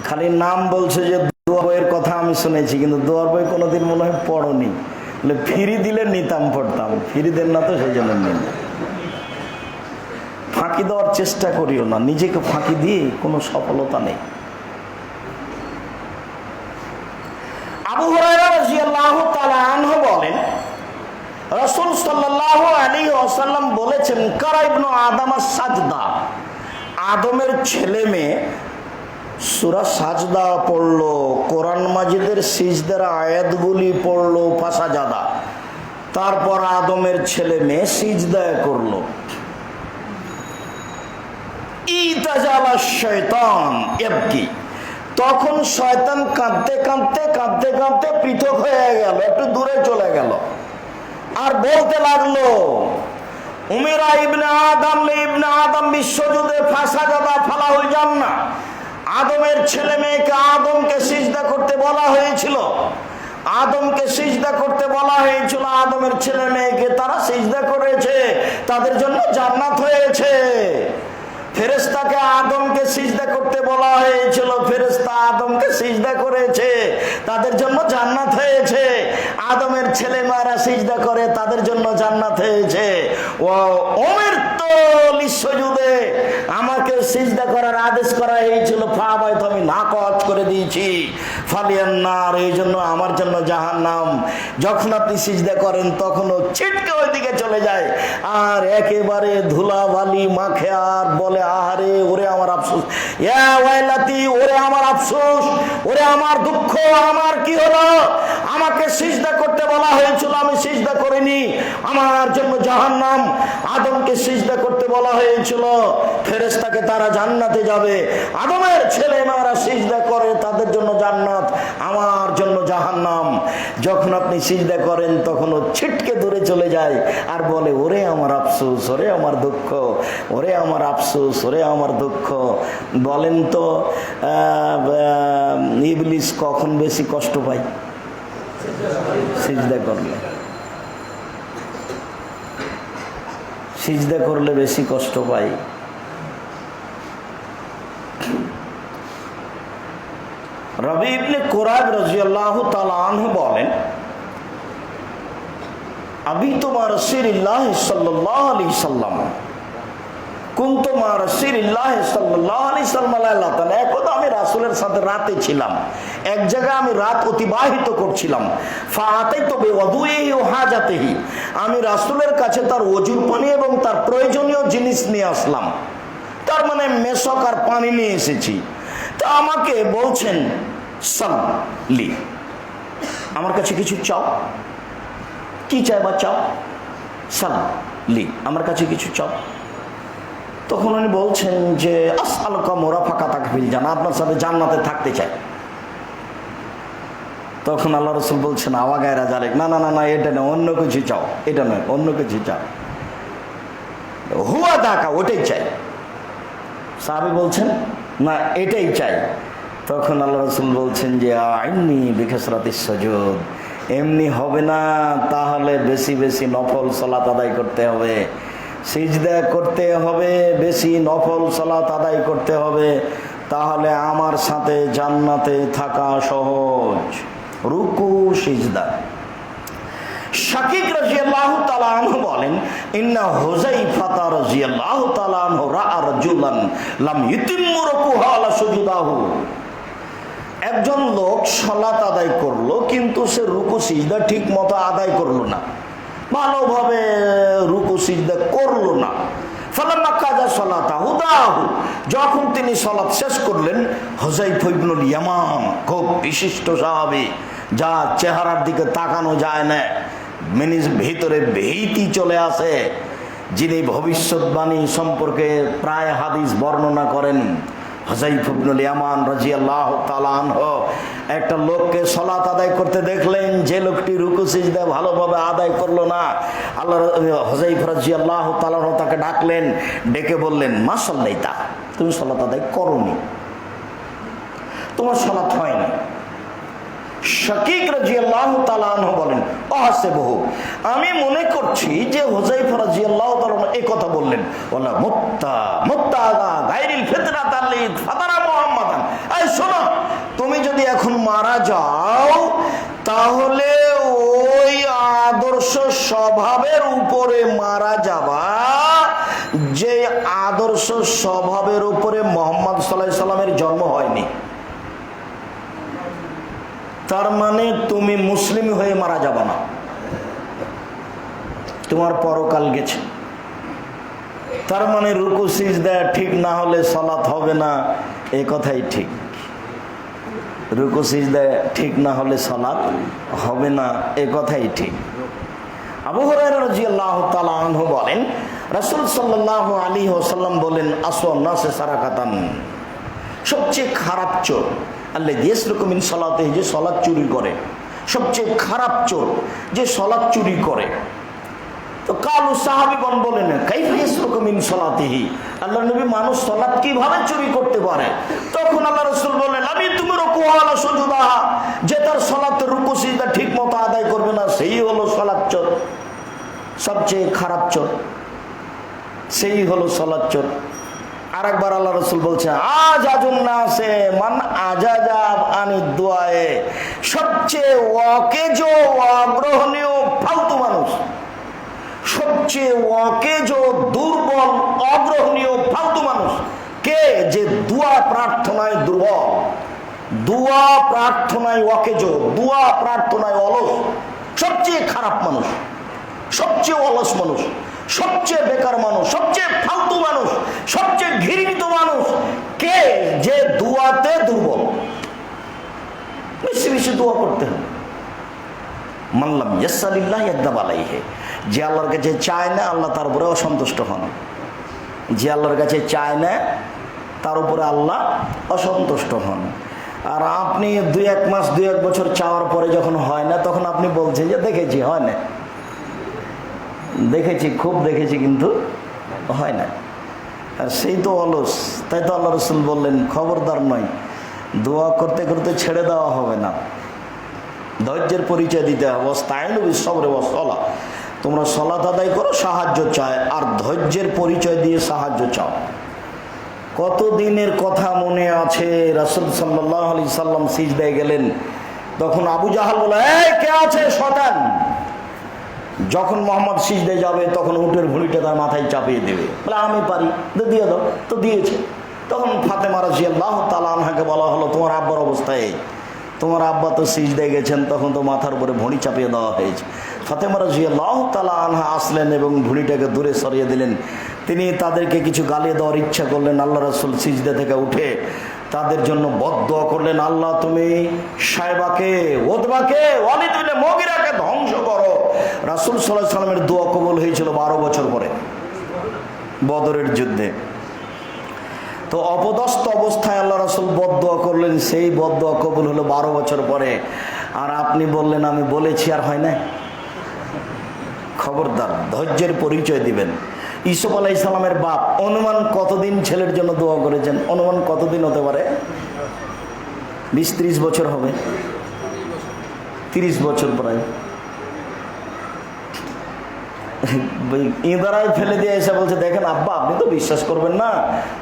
খালি নাম বলছে যে দোয়া বইয়ের কথা আমি শুনেছি, কিন্তু দোয়ার বই কোনোদিন মনে হয় পড়নি। ফ্রি দিলে নিতাম, পড়তাম। ফ্রি দেন না তো, সেই জন্য নিন। ফাঁকি দেওয়ার চেষ্টা করিও না, নিজেকে ফাঁকি দিয়ে কোনো সফলতা নেই। আবু হুরায়রা রাদিয়াল্লাহু তাআলা আনহু বলেন, রাসূল সাল্লাল্লাহু আলাইহি ওয়াসাল্লাম বলেছেন, কারা ইবনু আদম সাজদা, আদমের ছেলে মেয়ে সূরা সাজদা পড়লো, কোরআন মাজিদের সিজদার আয়াতগুলি পড়লো, ফাসাজাদা, তারপর আদমের ছেলে মেয়ে সিজদা করলো। ইতাজালা শয়তান ইয়াবকি, তখন শয়তান কাঁদতে কাঁদতে কাঁদতে কাঁদতে পৃথক হয়ে গেল, একটু দূরে চলে গেল, আর বলতে লাগলো, উমিরা ইবনে আদম লে ইবনে আদম বিশ্বজুদে ফাসাজাদা ফালাহুল জান্নাহ, আদমের ছেলে মেয়েকে আদমকে সিজদা করতে বলা হয়েছিল, আদমকে সিজদা করতে বলা হয়েছিল, আদমের ছেলে মেয়েকে তারা সিজদা করেছে, তাদের জন্য জান্নাত হয়েছে। ফেরেশতাকে আদমকে সিজদা করতে বলা হয়েছিল, ফেরেশতা আদমকে সিজদা করেছে, তাদের জন্য জান্নাত হয়েছে। আদমের ছেলে মেয়েরা সিজদা করে, তাদের জন্য জান্নাত হয়েছে। ও উমিরতু লিসজুদে, আমাকে সিজদা করার আদেশ করা হয়েছিল, ফাবাইতু, আমি নাকচ করে দিয়েছি। ফালিয়ান্নার, এই জন্য আমার জন্য জাহান্নাম। যখন আপনি সিজদা করেন তখনও ছিটকে ওইদিকে চলে যায়, আর একেবারে ধুলাবালি মাখে, আর বলে, আহারে, ওরে আমার আফসোস, ইয়া ওয়াইলাতি, ওরে আমার আফসোস, ওরে আমার দুঃখ, আমার কি হলো? আমাকে সিজদা করতে বলা হয়েছিল, আমি সিজদা করিনি, আমার জন্য জাহান্নাম। আদমকে সিজদা করতে বলা হয়েছিল, ফেরেশতাকে তারা জান্নাতে যাবে, আদমের ছেলে মেয়েরা সিজদা করে, তাদের জন্য জান্নাত, আমার জন্য জাহান্নাম। যখন আপনি সিজদা করেন তখন ও ছিটকে দূরে চলে যায়, আর বলে, ওরে আমার আফসোস, ওরে আমার দুঃখ, ওরে আমার আফসোস, ওরে আমার দুঃখ। বলেন তো, ইবলিস কখন বেশি কষ্ট পায়? সিজদা করলে। সিজদা করলে বেশি কষ্ট পায়। রবি ইবনে কুরাব রাদিয়াল্লাহু তাআলা আনহু বলেন, আবি তোমা রাসূলুল্লাহ সাল্লাল্লাহু আলাইহি সাল্লাম, কুনতু মা রাসূলুল্লাহ সাল্লাল্লাহু আলাইহি সাল্লাম, একদা আমি রাসূলের সাথে রাতে ছিলাম, এক জায়গায় আমি রাত অতিবাহিত করছিলাম। ফাআতাইতু বিওয়াদুইহি ওয়া হাজাতিহি, আমি রাসূলের কাছে তার ওযুর পানি এবং তার প্রয়োজনীয় জিনিস নিয়ে আসলাম, তার মানে মেশক আর পানি নিয়ে এসেছি। তা আমাকে বলছেন, সাল্লি, আমার কাছে কিছু চাও। কি চাইবা? চাও। সাল্লি, আমার কাছে কিছু চাও। তখন উনি বলছেন যে, আসআলুকা মুরাফাকাতাকা ফিল জান্নাহ, আপনার সাথে জান্নাতে থাকতে চাই। তখন আল্লাহ রাসূল বলছেন, আওয়া গায়রা জালিক, না না না না, এটা না, অন্য কিছু চাও। এটা নয়, অন্য কিছু চাও। হুয়া দাকা, ওটাই চাই। সাহাবী বলছেন, না, এটাই চাই। তখন আল্লাহ রাসূল বলছেন যে, আইন্নি বিকাসরাতিস সুজুদ, এমনি হবে না, তাহলে বেশি বেশি নফল সালাত আদায় করতে হবে, সিজদা করতে হবে, বেশি নফল সালাত আদায় করতে হবে, তাহলে আমার সাথে জান্নাতে থাকা সহজ। রুকু সিজদা। শাকিক রাদিয়াল্লাহু তাআলা আনহু বলেন, ইন্না হুযাইফা রাদিয়াল্লাহু তাআলা আনহু রাআ রাজুলান লাম ইউতিম্মু রুকুহা ওয়া সুজুদাহু, একজন লোক সালাত আদায় করলো, কিন্তু সে রুকু সিজদা ঠিক মতো আদায় করলো না, ভালোভাবে রুকু সিজদা করলো না। ফালাম্মা কাজা সালাতাহু দাহু, যখন তিনি সালাত শেষ করলেন, হুযাইফা ইবনুল ইয়ামান, খুব বিশিষ্ট সাহাবী, যার চেহারার দিকে তাকানো যায় না, ভিতরে ভীতি চলে আসে, যিনি ভবিষ্যৎবাণী সম্পর্কে প্রায় হাদিস বর্ণনা করেন, হুযায়ফা ইবনুল ইয়ামান রাদিয়াল্লাহু তাআলা আনহু একটা লোককে সালাত আদায় করতে দেখলেন, যে লোকটি রুকু সিজদা ভালোভাবে আদায় করলো না। আল্লাহ হুযায়ফা রাদিয়াল্লাহু তাআলা আনহু তাকে ডাকলেন, ডেকে বললেন, মা সাল্লাইতা, তুমি সালাত আদায় করোনি, তোমার সালাত হয়নি। শাকিক রাদিয়াল্লাহু তাআলা আনহু বলেন, আহসিবহু, আমি মনে করছি যে হুযায়ফা রাদিয়াল্লাহু তাআলা এই কথা বললেন, ওয়ালা মুত্তা গায়রিল ফিতরাত আল্লি ফাতারা মুহাম্মাদান। এই শোনো, তুমি যদি এখন মারা যাও তাহলে ওই আদর্শ স্বভাবের উপরে মারা যাবা, যে আদর্শ স্বভাবের উপরে মুহাম্মদ সাল্লাল্লাহু আলাইহি সাল্লামের জন্ম হয়নি। তার মানে তুমি মুসলিম হয়ে মারা যাবে না, তোমার পরকাল গেছে। তার মানে রুকু সিজদা ঠিক না হলে সালাত হবে না, এই কথাই ঠিক। রুকু সিজদা ঠিক না হলে সালাত হবে না, এই কথাই ঠিক। আবু হুরায়রা রাদিয়াল্লাহু তাআলা আনহু বলেন, রাসূল সাল্লাল্লাহু আলাইহি ওয়াসাল্লাম বলেন, আসওয়ান নাসে সারাকাতান, সবচেয়ে খারাপ চোর আল্লাযী ইয়াসরুকু মিন সালাতিহি, যে সালাত চুরি করে। সবচেয়ে খারাপ চোর যে সালাত চুরি করে। তো কালু সাহাবীগণ বলেন, কাইফা ইয়াসরুকু মিন সালাতিহি, আল্লাহর নবী, মানুষ সালাত কিভাবে চুরি করতে পারে? তখন আল্লাহ রাসূল বলেন, আমি তুমি রুকু ওয়ালা সুজুদাহা, যে তার সালাতের রুকু সিজদা ঠিকমতো আদায় করবে না, সেই হলো সালাত চোর। সবচেয়ে খারাপ চোর সেই হলো সালাত চোর। আরেকবার আল্লাহ রাসূল বলছে, আজাজুন নাসে মান আজাজা আনি দুআয়ে, সবচেয়ে অকেজ অগ্রহণীয় ফালতু মানুষ, সবচেয়ে অকেজ দুর্বল অগ্রহণীয় ফালতু মানুষ কে? যে দোয়া প্রার্থনায় দুর্বল, দোয়া প্রার্থনায় অকেজ, দোয়া প্রার্থনায় অলস। সবচেয়ে খারাপ মানুষ, সবচেয়ে অলস মানুষ, সবচেয়ে বেকার মানুষ, সবচেয়ে ফালতু মানুষ, সবচেয়ে ঘৃণিত মানুষ কে? যে দুয়াতে দুর্বল। বেশি বেশি দোয়া করতে হবে। মানলাম ইয়াসআলিল্লাহ ইয়াগদাব আলাইহি, যে আল্লাহর কাছে চায় না আল্লাহ তার উপরে অসন্তুষ্ট হন। যে আল্লাহর কাছে চায় না তার উপরে আল্লাহ অসন্তুষ্ট হন। আর আপনি 2-1 মাস 2-1 বছর চাওয়ার পরে যখন হয় না, তখন আপনি বলছেন যে দেখেছি হয় না, দেখেছি, খুব দেখেছি, কিন্তু হয় না। আর সেই তো অলস। তাই তো আল্লাহ রাসূল বললেন, খবরদার নয়, দোয়া করতে করতে ছেড়ে দেওয়া হবে না, ধৈর্যের পরিচয় দিতে হবে। ওয়াস্তাইনু বিস-সাবরি ওয়াস-সালাহ, তোমরা সালাত আদায় করো, সাহায্য চায়, আর ধৈর্যের পরিচয় দিয়ে সাহায্য চাও। কতদিনের কথা মনে আছে, রাসূল সাল্লাল্লাহু আলাইহি সাল্লাম সিজদায় গেলেন, তখন আবু জাহাল বলে, এই কে আছে শয়তান। যখন মোহাম্মদ সিজদায় যাবে তখন উটের ভুঁড়িটা তার মাথায় চাপিয়ে দেবে, বলে আমি পারি, দিয়ে দাও। তো দিয়েছে। তখন ফাতেমা রাদিয়াল্লাহু তাআলা আনহাকে বলা হলো, তোমার আব্বার অবস্থায় এই, তোমার আব্বা তো সিজদায় গেছেন, তখন তো মাথার উপরে ভুঁড়ি চাপিয়ে দেওয়া হয়েছে। ফাতেমা রাদিয়াল্লাহু তাআলা আনহা আসলেন এবং ভুঁড়িটাকে দূরে সরিয়ে দিলেন। তিনি তাদেরকে কিছু গালি দেওয়ার ইচ্ছা করলেন। আল্লাহ রাসূল সিজদা থেকে উঠে তাদের জন্য বদদোয়া করলেন, আল্লাহ তুমি সাইবাকে, ওতবাকে, ওয়ালিদ ইবনে মুগিরাকে ধ্বংস করো। রাসূল সাল্লাল্লাহু আলাইহি সাল্লামের দোয়া কবুল হয়েছিল 12 বছর পরে বদরের যুদ্ধে। তো অপদস্থ অবস্থায় আল্লাহ রাসূল বদদোয়া করলেন, সেই বদদোয়া কবুল হলো 12 বছর পরে। আর আপনি বললেন আমি বলেছি আর হয় না। খবরদার, ধৈর্যের পরিচয় দিবেন। ইউসুফ আলাইহিস সালামের বাপ অনুমান কতদিন ছেলের জন্য দোয়া করেছেন? অনুমান কতদিন হতে পারে? 20-30 বছর হবে, 30 বছর প্রায়। ইঁদারায় ফেলে দিয়ে এসে বলছে, দেখেন আব্বা, আপনি তো বিশ্বাস করবেন না,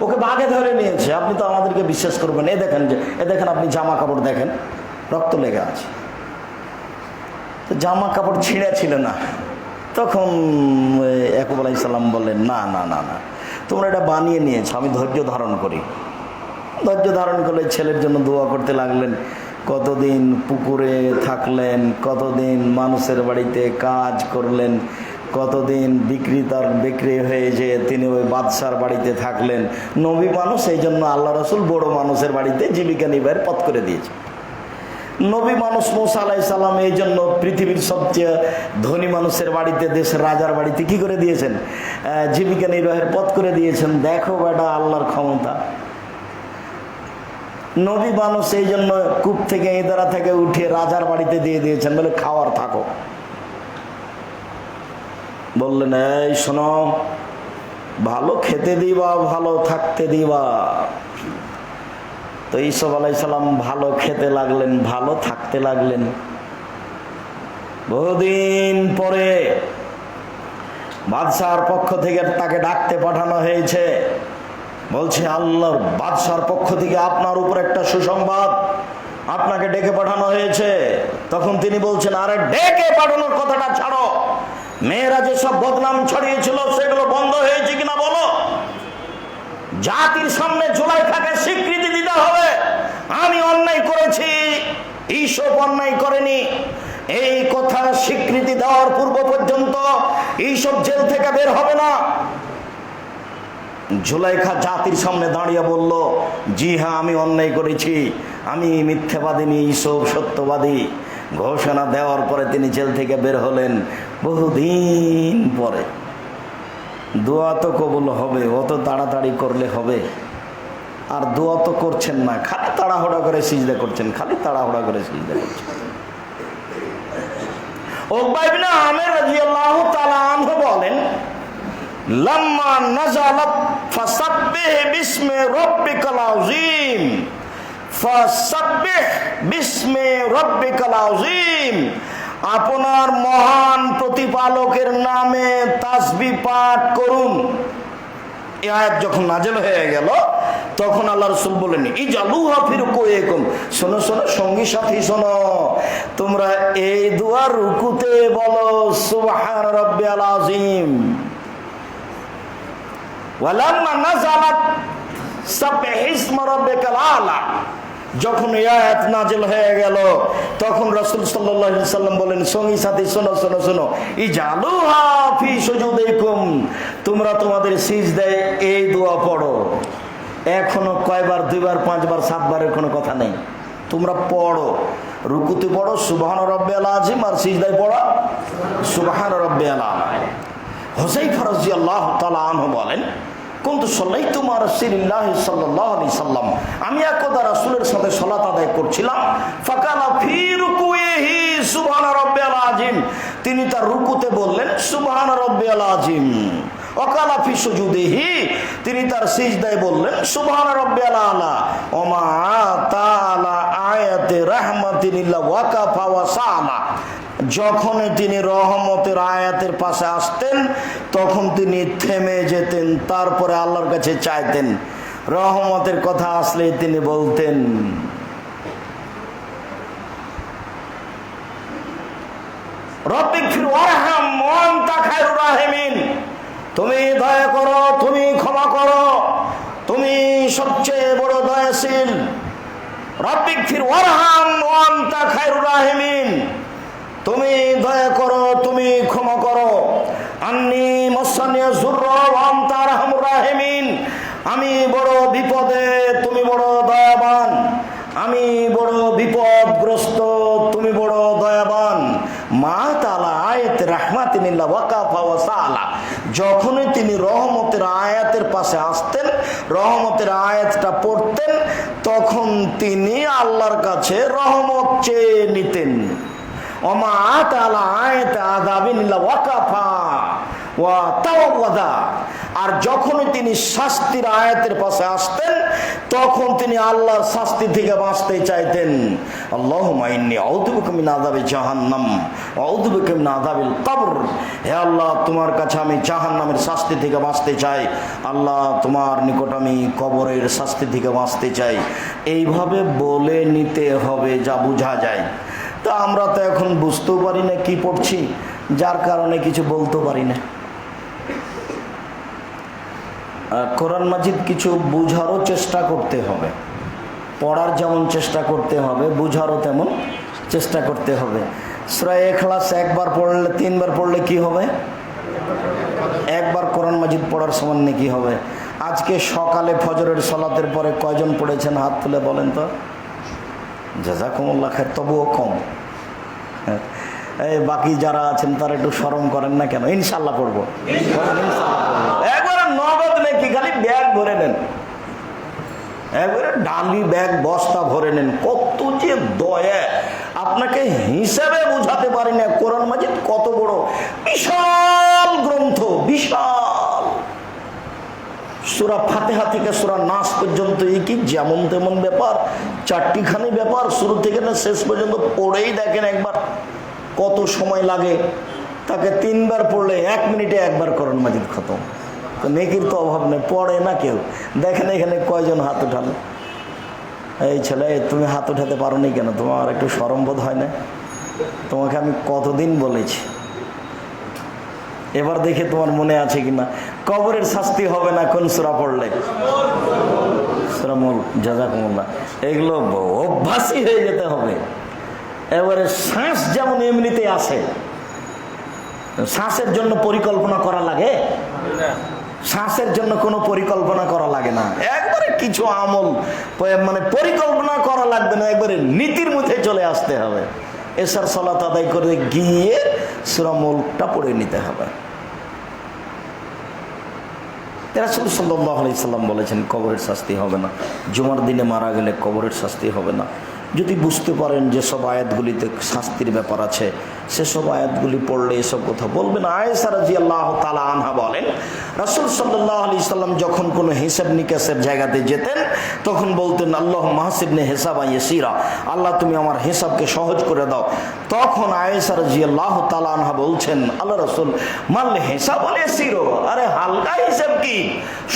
ওকে বাঘে ধরে নিয়েছে, আপনি তো আমাদেরকে বিশ্বাস করবেন। এ দেখেন, যে এ দেখেন, আপনি জামা কাপড় দেখেন, রক্ত লেগে আছে। তো জামা কাপড় ছিঁড়া ছিল না। তখন ইয়াকুব আলাইহিস সালাম বললেন, না না না না, তোমরা এটা বানিয়ে নিয়েছো, আমি ধৈর্য ধারণ করি। ধৈর্য ধারণ করলে ছেলের জন্য দোয়া করতে লাগলেন। কতদিন পুকুরে থাকলেন, কতদিন মানুষের বাড়িতে কাজ করলেন, কতদিন বিক্রি হয়ে যে তিনি ওই বাদশার বাড়িতে থাকলেন। নবী মানুষ, এই জন্য আল্লাহ রাসূল বড় মানুষের বাড়িতে জীবিকা নির্বাহের পথ করে দিয়েছে। নবী মানুষ মুসা আলাইহিস সালাম এই জন্য পৃথিবীর সবচেয়ে ধনী মানুষের বাড়িতে, দেশের রাজার বাড়িতে কি করে দিয়েছেন? জীবিকা নির্বাহের পথ করে দিয়েছেন। দেখো বেটা আল্লাহর ক্ষমতা। নবী মানুষ, এই জন্য কূপ থেকে ইদারা থেকে উঠিয়ে রাজার বাড়িতে দিয়ে দিয়েছেন, বলে খাওয়ার থাকো। বললেন এই শোনো, ভালো খেতে দিবা, ভালো থাকতে দিবা। তো ঈসুফ আলাইহিস সালাম ভালো খেতে লাগলেন, ভালো থাকতে লাগলেন। বহুদিন পরে বাদশার পক্ষ থেকে তাকে ডাকতে পাঠানো হয়েছে। বলছে আল্লাহর বাদশার পক্ষ থেকে আপনার উপর একটা সুসংবাদ, আপনাকে ডেকে পাঠানো হয়েছে। তখন তিনি বলছেন, আরে ডেকে পাঠানোর কথাটা ছাড়ো, মেয়েরা যেসব বদনাম ছড়িয়েছিল সেগুলো বন্ধ হয়েছে কিনা বলো। জাতির সামনে জুলাইখাকে স্বীকৃতি দিতে হবে আমি অন্যায় করেছি, ঈসুফ অন্যায় করেনি। এই কথা স্বীকৃতি দেওয়ার পূর্ব পর্যন্ত ঈসুফ জেল থেকে বের হবে না। জুলাইখা জাতির সামনে দাঁড়িয়ে বলল, জি হ্যাঁ আমি অন্যায় করেছি, আমি মিথ্যাবাদিনী, ঈসুফ সত্যবাদী। ঘোষণা দেওয়ার পরে তিনি জেল থেকে বের হলেন বহুদিন পরে। দোয়া তো কবুল হবে, অত তাড়াতাড়ি করলে হবে? আর দোয়া তো করছেন না, খালি তাড়াহুড়া করে সিজদা করছেন, খালি তাড়াহুড়া করে সিজদা করছেন। উকবা ইবনে আমির রাদিয়াল্লাহু তাআলা আনহু বলেন, লাম্মা নাযালাত ফাসাব্বিহ বিসমি রাব্বিকাল আযীম, ফাসাব্বিহ বিসমি রাব্বিকাল আযীম, আপনার মহান প্রতিপালকের নামে তাসবিহ পাঠ করুন। এই আয়াত যখন নাযিল হয়ে গেল তখন আল্লাহ রাসূল বলেন, ইজালুহা ফি রুকুইকুম, শোনো শোনো সঙ্গী সাথী শোনো, তোমরা এই দোয়া রুকুতে বলো সুবহান রাব্বিয়াল আযীম। ওয়ালাম্মা নাযালাত সাব্বিহ ইসমা রাব্বিকাল আলা, যখন এই আয়াত নাযিল হয়ে গেল তখন রাসূল সাল্লাল্লাহু আলাইহি সাল্লাম বলেন, সঙ্গী সাথী শোনো শোনো শোনো, ইজালুহা ফি সুজুদিকুম, তোমরা তোমাদের সিজদায় এই দোয়া পড়ো। এখনো কয়বার, দুইবার, পাঁচবার, সাতবারের কোনো কথা নেই, তোমরা পড়ো। রুকুতে পড়ো সুবহান রাব্বিয়াল আযীম, আর সিজদায় পড়ো সুবহান রাব্বিয়াল আলা। হুযায়ফা রাদিয়াল্লাহু তাআলা আনহু বলেন, কুনতু সাল্লাইতু মা রাসূলিল্লাহি সাল্লাল্লাহু আলাইহি সাল্লাম, আমি একদা রাসূলের সাথে সালাত আদায় করছিলাম। ফাকালা ফি রুকুইহি সুবহান রাব্বিয়াল আযীম, তিনি তার রুকুতে বললেন সুবহান রাব্বিয়াল আযীম। ওয়াকালা ফি সুজুদিহি, তিনি তার সিজদায় বললেন সুবহান রাব্বিয়াল আলা। ওমা তাআলা আয়াতে রাহমাতিন ইল্লা ওয়াকাফা ওয়া সালা, যখন তিনি রহমতের আয়াতের পাশে আসতেন তখন তিনি থেমে যেতেন, তারপরে আল্লাহর কাছে চাইতেন। রহমতের কথা আসলে তিনি বলতেন রব্বিগফির ওয়ারহাম ওয়া আনতা খায়রুর রাহিমিন, তুমি দয়া করো, তুমি ক্ষমা করো, তুমি সবচেয়ে বড় দয়াশীল। রব্বিগফির ওয়ারহাম ওয়া আনতা খায়রুর রাহিমিন, তুমি দয়া করো, তুমি ক্ষমা করো। আন্নী মাসানিয়া যুররা ওয়া আনতা আরহামুর রাহিমিন, আমি বড় বিপদে, তুমি বড় দয়াবান। আমি বড় বিপদগ্রস্ত, তুমি বড় দয়াবান। মা তাআলা আয়াত রাহমাতিন ইল্লা ওয়াকাফা ওয়া সালা, যখনই তিনি রহমতের আয়াতের পাশে আসতেন, রহমতের আয়াতটা পড়তেন, তখন তিনি আল্লাহর কাছে রহমত চেয়ে নিতেন। ওমা তাআলা আয়াত আযাবিন ইল্লা ওয়াকাফা ওয়া তাওয়াদা, আর যখনই তিনি শাস্তির আয়াতের পাশে আসতেন তখন তিনি আল্লাহর শাস্তি থেকে বাঁচতে চাইতেন। আল্লাহুম্মা ইন্নী আউযু বিকা মিন আযাবি জাহান্নাম ওয়া আউযু বিকা মিন আযাবিল কবর, হে আল্লাহ তোমার কাছে আমি জাহান্নামের শাস্তি থেকে বাঁচতে চাই, আল্লাহ তোমার নিকট আমি কবরের শাস্তি থেকে বাঁচতে চাই। এইভাবে বলে নিতে হবে, যা বোঝা যায়। তা আমরা তো এখন বুঝতেও পারি না কি পড়ছি, যার কারণে কিছু বলতে পারি না। কোরআন মাজিদ কিছু বুঝারও চেষ্টা করতে হবে, পড়ার যেমন চেষ্টা করতে হবে, বুঝারও তেমন চেষ্টা করতে হবে। সূরা ইখলাস একবার পড়লে, তিনবার পড়লে কি হবে? একবার কোরআন মাজিদ পড়ার সমান নাকি হবে। আজকে সকালে ফজরের সালাতের পরে কয়জন পড়েছেন হাত তুলে বলেন তো? জাযাকুমুল্লাহ খায়র, তবুও কম। এই বাকি যারা আছেন তারা একটু শরম করেন না কেন? ইনশাল্লাহ পড়বো, একবার নগদ নাকি খালি ব্যাগ ভরে নেন। একবারে ডালি ব্যাগ বস্তা ভরে নেন। কত যে দয়া, আপনাকে হিসাবে বোঝাতে পারি না। কোরআন মাজিদ কত বড় বিশাল গ্রন্থ, বিশাল। সূরা ফাতিহা থেকে সূরা নাস পর্যন্ত এই কি যেমন তেমন ব্যাপার, চারটিখানি ব্যাপার, শুরু থেকে না শেষ পর্যন্ত পড়েই দেখেন একবার কত সময় লাগে। তাকে 3 বার পড়লে 1 মিনিটে একবার কোরআন মাজিদ খতম। তো নেকির তো অভাব নেই, পড়ে না কেউ। দেখেন এখানে কয়জন হাত উঠালো? এই ছেলে, তুমি হাত উঠাতে পারো নি কেন? তোমার একটু শরম বোধ হয় না? তোমাকে আমি কতদিন বলেছি। এবার দেখে তোমার মনে আছে কিনা। কবরের শাস্তি হবে না কোন সূরা পড়লে? সূরা মুলক। জাযাকুমুল্লাহ। এগুলো অভ্যাসই হয়ে যেতে হবে। এবারে শ্বাস যেমন এমনিতে আসে, শ্বাসের জন্য পরিকল্পনা করা লাগে? শ্বাসের জন্য কোনো পরিকল্পনা করা লাগে না। একবারে কিছু আমল মানে পরিকল্পনা করা লাগবে না, একবারে নীতির মধ্যে চলে আসতে হবে। এশার সালাত আদায় করে গিয়ে সূরা মুলকটা পড়ে নিতে হবে। রাসূল সাল্লাল্লাহু আলাইহি সাল্লাম বলেছেন কবরের শাস্তি হবে না। জুমার দিনে মারা গেলে কবরের শাস্তি হবে না। যদি বুঝতে পারেন যে সব আয়াতগুলিতে শাস্তির ব্যাপার আছে, সেসব আয়াতগুলি পড়লে এসব কথা বলবেন। আয়েশা রাদিয়াল্লাহু তাআলা আনহা বলেন, রাসূল সাল্লাল্লাহু আলাইহি সাল্লাম যখন কোনো হিসাব নিকাশের জায়গাতে যেতেন তখন বলতেন, আল্লাহুম্মা হাসিবনি হিসাবান ইয়াসীরা, আল্লাহ তুমি আমার হিসাবকে সহজ করে দাও। তখন আয়েশা রাদিয়াল্লাহু তাআলা আনহা বলছেন, আল্লাহ রাসূল, মাল হিসাবুল ইয়াসীর, আরে হালকা হিসাব কি,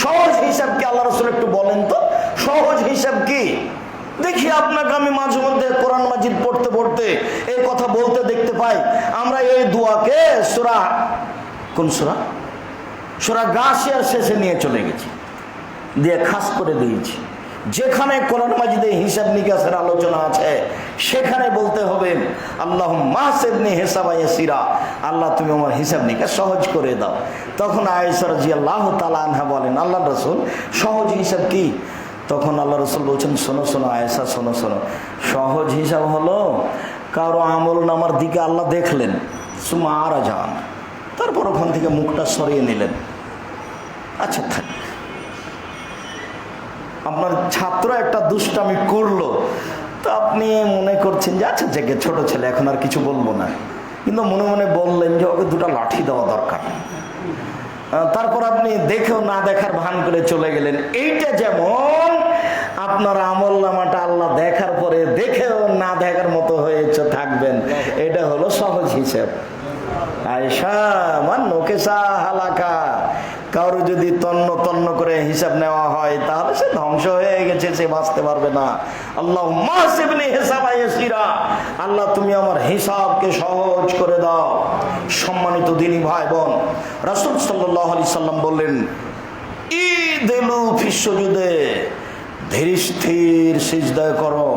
সহজ হিসাব কি? আল্লাহ রাসূল একটু বলেন তো সহজ হিসাব কি? দেখি আপনাকে আমি মাঝে মধ্যে কোরআন মাজিদ পড়তে পড়তে এই কথা বলতে দেখতে পাই। আমরা এই দোয়াকে কোন সূরা গাশিয়ার শেষে নিয়ে চলে গেছি, দিয়ে খাস করে দিয়েছি। যেখানে কোরআন মাজিদে হিসাব নিকাশের আলোচনা আছে সেখানে বলতে হবে, আল্লাহুম্মা হাসিবনি হিসাবান ইয়াসীরা, আল্লাহ তুমি আমার হিসাব নিকাশ সহজ করে দাও। তখন আয়েশা রাদিয়াল্লাহু তাআলা আনহা বলেন, আল্লাহর রাসূল সহজ হিসাব কি? তখন আল্লাহ রাসূল বলছেন, শোনো শোনো আয়েশা, শোনো শোনো, সহজ হিসাব হলো কারো আমল নামার দিকে আল্লাহ দেখলেন, সুম্মা আরাজান, তারপর ওখান থেকে মুখটা সরিয়ে নিলেন। আচ্ছা থাক, আপনার ছাত্র একটা দুষ্টামি করলো, তো আপনি মনে করছেন যে আচ্ছা জেগে ছোট ছেলে, এখন আর কিছু বলবো না, কিন্তু মনে মনে বললেন যে ওকে 2টা লাঠি দেওয়া দরকার। তারপর আপনি দেখেও না দেখার ভান করে চলে গেলেন। এইটা যেমন আপনার আমল নামাটা আল্লাহ দেখার পরে দেখেও না দেখার মতো হয়েছে থাকবেন, এটা হলো সহজ হিসাব। আয়েশা মান নোকেশা হালাকা, কারো যদি তন্ন তন্ন করে হিসাব নেওয়া হয় তাহলে সে ধ্বংস হয়ে গেছে, সে বাঁচতে পারবে না। আল্লাহুম্মা হাসিবনি হিসাবান ইয়াসীরা, আল্লাহ তুমি আমার হিসাবকে সহজ করে দাও। সম্মানিত দিনী ভাই বোন, রাসূল সাল্লাল্লাহু আলাইহি সাল্লাম বললেন, ইদিলু ফিস সুজুদে, ধীর স্থির সিজদা করো,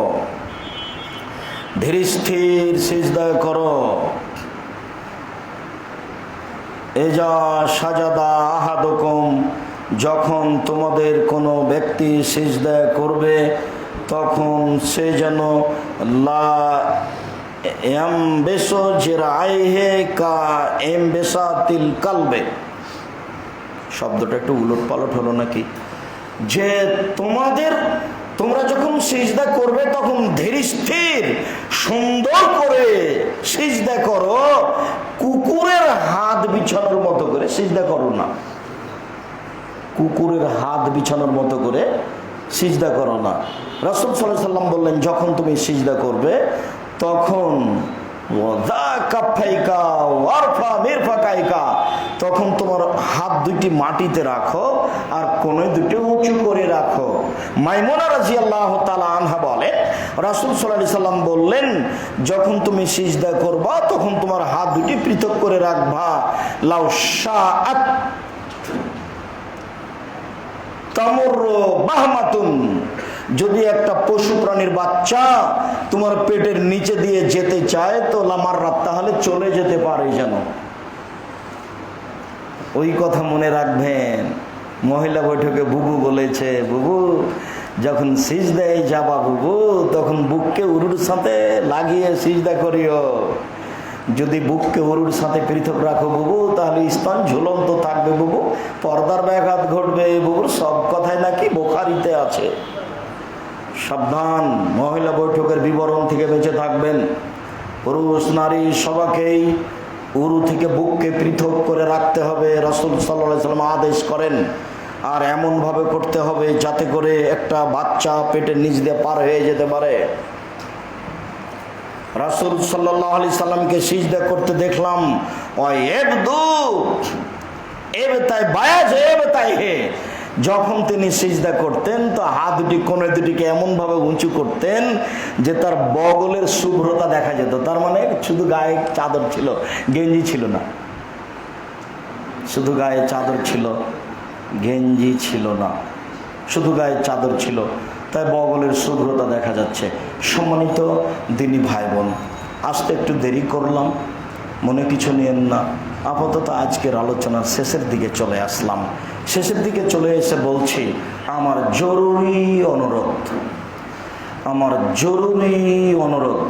ধীর স্থির সিজদা করো। এজা সাজাদা আহাদুকুম, যখন তোমাদের কোনো ব্যক্তি সিজদা করবে তখন সে যেন লা ইয়ামবিসু জিরাইহি কা ইমবিসাতিল কালবে। শব্দটা একটু উলটপালট হলো নাকি? যে তোমরা যখন সিজদা করবে তখন ধীর স্থির সুন্দর করে সিজদা করো, কুকুরের হাত বিছানোর মতো করে সিজদা করো না। কুকুরের হাত বিছানোর মতো করে সিজদা করো না। রাসূল সাল্লাল্লাহু আলাইহি সাল্লাম বললেন, যখন তুমি সিজদা করবে তখন তখন তোমার হাত 2টি মাটিতে রাখো আর কোণে 2টি উঁচু করে রাখো। মাইমুনা রাদিয়াল্লাহু তাআলা আনহা বলেন, রাসূল সাল্লাল্লাহু আলাইহি সাল্লাম বললেন, যখন তুমি সিজদা করবা তখন তোমার হাত 2টি পৃথক করে রাখবা। লাউ শাআত তামুরু বাহমাতুন, যদি একটা পশু প্রাণীর বাচ্চা তোমার পেটের নিচে দিয়ে যেতে চায় তো লামাররাত, তাহলে চলে যেতে পারে। যেন ওই কথা মনে রাখবেন। মহিলা বৈঠকে বুবু বলেছে, বুবু যখন সিজদায় যাবা বুবু তখন বুককে উরুর সাথে লাগিয়ে সিজদা করিও। যদি বুককে উরুর সাথে পৃথক রাখো বুবু তাহলে স্তন ঝুলন্ত থাকবে বুবু, পর্দার ব্যাঘাত ঘটবে বুবুর। সব কথাই নাকি বুখারীতে আছে। সাবধান, মহিলা বৈঠকের বিবরণ থেকে বেঁচে থাকবেন। পুরুষ নারী সবাইকেই উরু থেকে বুককে পৃথক করে রাখতে হবে, রাসূল সাল্লাল্লাহু আলাইহি ওয়াসাল্লাম আদেশ করেন। আর এমনভাবে করতে হবে যাতে করে একটা বাচ্চা পেটের নিচ দিয়ে পার হয়ে যেতে পারে। রাসূল সাল্লাল্লাহু আলাইহি সাল্লামকে সিজদা করতে দেখলাম, যখন তিনি সিজদা করতেন তো হাত দুটি কোণে দুটিকে এমনভাবে উঁচু করতেন যে তার বগলের শুভ্রতা দেখা যেত। তার মানে শুধু গায়ে চাদর ছিল, গেঞ্জি ছিল না, শুধু গায়ে চাদর ছিল, গেঞ্জি ছিল না, শুধু গায়ে চাদর ছিল, তাই বগলের শুভ্রতা দেখা যাচ্ছে। সম্মানিত দিনী ভাই বোন, আসতে একটু দেরি করলাম, মনে কিছু নিয়েন না। আপাতত আজকের আলোচনার শেষের দিকে চলে আসলাম। শেষের দিকে চলে এসে বলছি, আমার জরুরি অনুরোধ,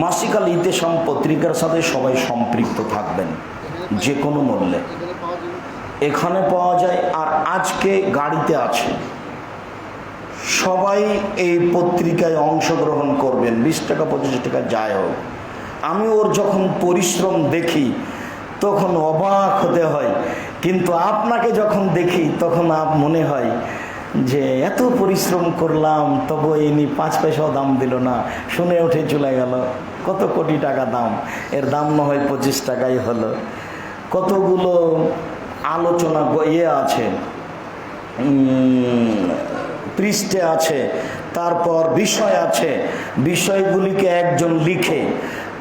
মাসিক আল ইতেশাম পত্রিকার সাথে সবাই সম্পৃক্ত থাকবেন যে কোনো মূল্যে। এখানে পাওয়া যায় আর আজকে গাড়িতে আছে, সবাই এই পত্রিকায় অংশগ্রহণ করবেন। 20 টাকা 25 টাকা যায় হোক। আমি ওর যখন পরিশ্রম দেখি তখন অবাক হতে হয়, কিন্তু আপনাকে যখন দেখি তখন মনে হয় যে এত পরিশ্রম করলাম তবু ইনি 5 পয়সাও দাম দিল না, শুনে উঠে চলে গেল। কত কোটি টাকা দাম, এর দাম না হয় 25 টাকাই হলো। কতগুলো আলোচনা আছে, পৃষ্ঠে আছে, তারপর বিষয় আছে, বিষয়গুলিকে একজন লিখে,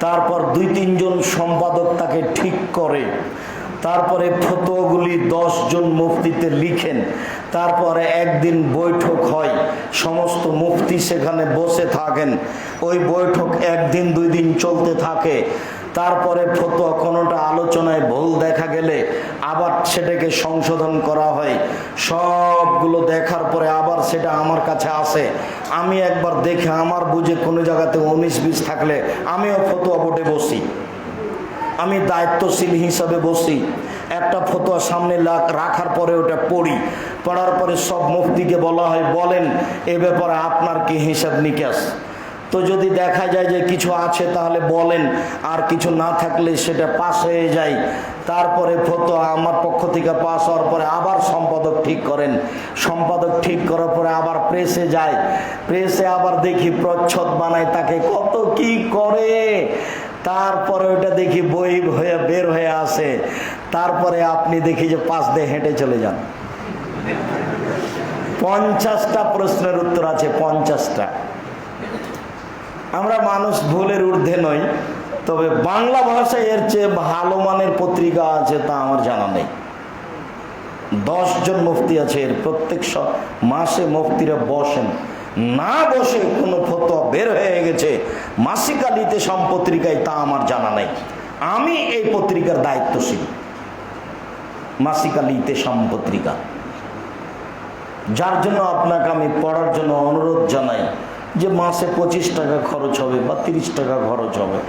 তারপর 2-3 জন সম্পাদক তাকে ঠিক করে, তারপরে ফতোয়াগুলি 10 জন মুফতিতে লিখেন, তারপরে একদিন বৈঠক হয়, সমস্ত মুফতি সেখানে বসে থাকেন, ওই বৈঠক 1 দিন 2 দিন চলতে থাকে। তারপরে ফতোয়া কোনোটা আলোচনায় ভুল দেখা গেলে আবার সেটাকে সংশোধন করা হয়। সবগুলো দেখার পরে আবার সেটা আমার কাছে আসে, আমি একবার দেখে আমার বুঝে কোনো জায়গাতে 19-20 থাকলে আমিও ফতোয়া বোর্ডে বসি, আমি দায়িত্বশীল হিসাবে বসি। একটা ফতোয়া সামনে রাখার পরে ওটা পড়ার পরে সব মুফতিকে বলা হয়, বলেন এ ব্যাপারে আপনার কি হিসাব নিকাশ। তো যদি দেখা যায় যে কিছু আছে তাহলে বলেন, আর কিছু না থাকলে সেটা পাস হয়ে যায়। তারপরে ফতোয়া আমার পক্ষ থেকে পাস হওয়ার পরে আবার সম্পাদক ঠিক করেন, সম্পাদক ঠিক করার পরে আবার প্রেসে যায়, প্রেসে আবার দেখি প্রচ্ছদ বানায়, তাকে কত কি করে, তারপরে ওটা দেখি বই হয়ে বের হয়ে আসে। তারপরে আপনি দেখি যে পাশ দিয়ে হেঁটে চলে যান। 50টা প্রশ্নের উত্তর আছে, 50টা। আমরা মানুষ ভুলের ঊর্ধ্বে নই, তবে বাংলা ভাষায় এর চেয়ে ভালো মানের পত্রিকা আছে তা আমার জানা নেই। 10 জন মুফতি আছে, এর প্রত্যেক মাসে মুফতিরা বসেন, না বসে কোনো ফতোয়া বের হয়ে গেছে মাসিক আল ইতেশাম পত্রিকায় তা আমার জানা নেই। আমি এই পত্রিকার দায়িত্বশীল, মাসিক আল ইতেশাম পত্রিকা, যার জন্য আপনাকে আমি পড়ার জন্য অনুরোধ জানাই যে মাসে 25 টাকা খরচ হবে বা 30 টাকা খরচ হবে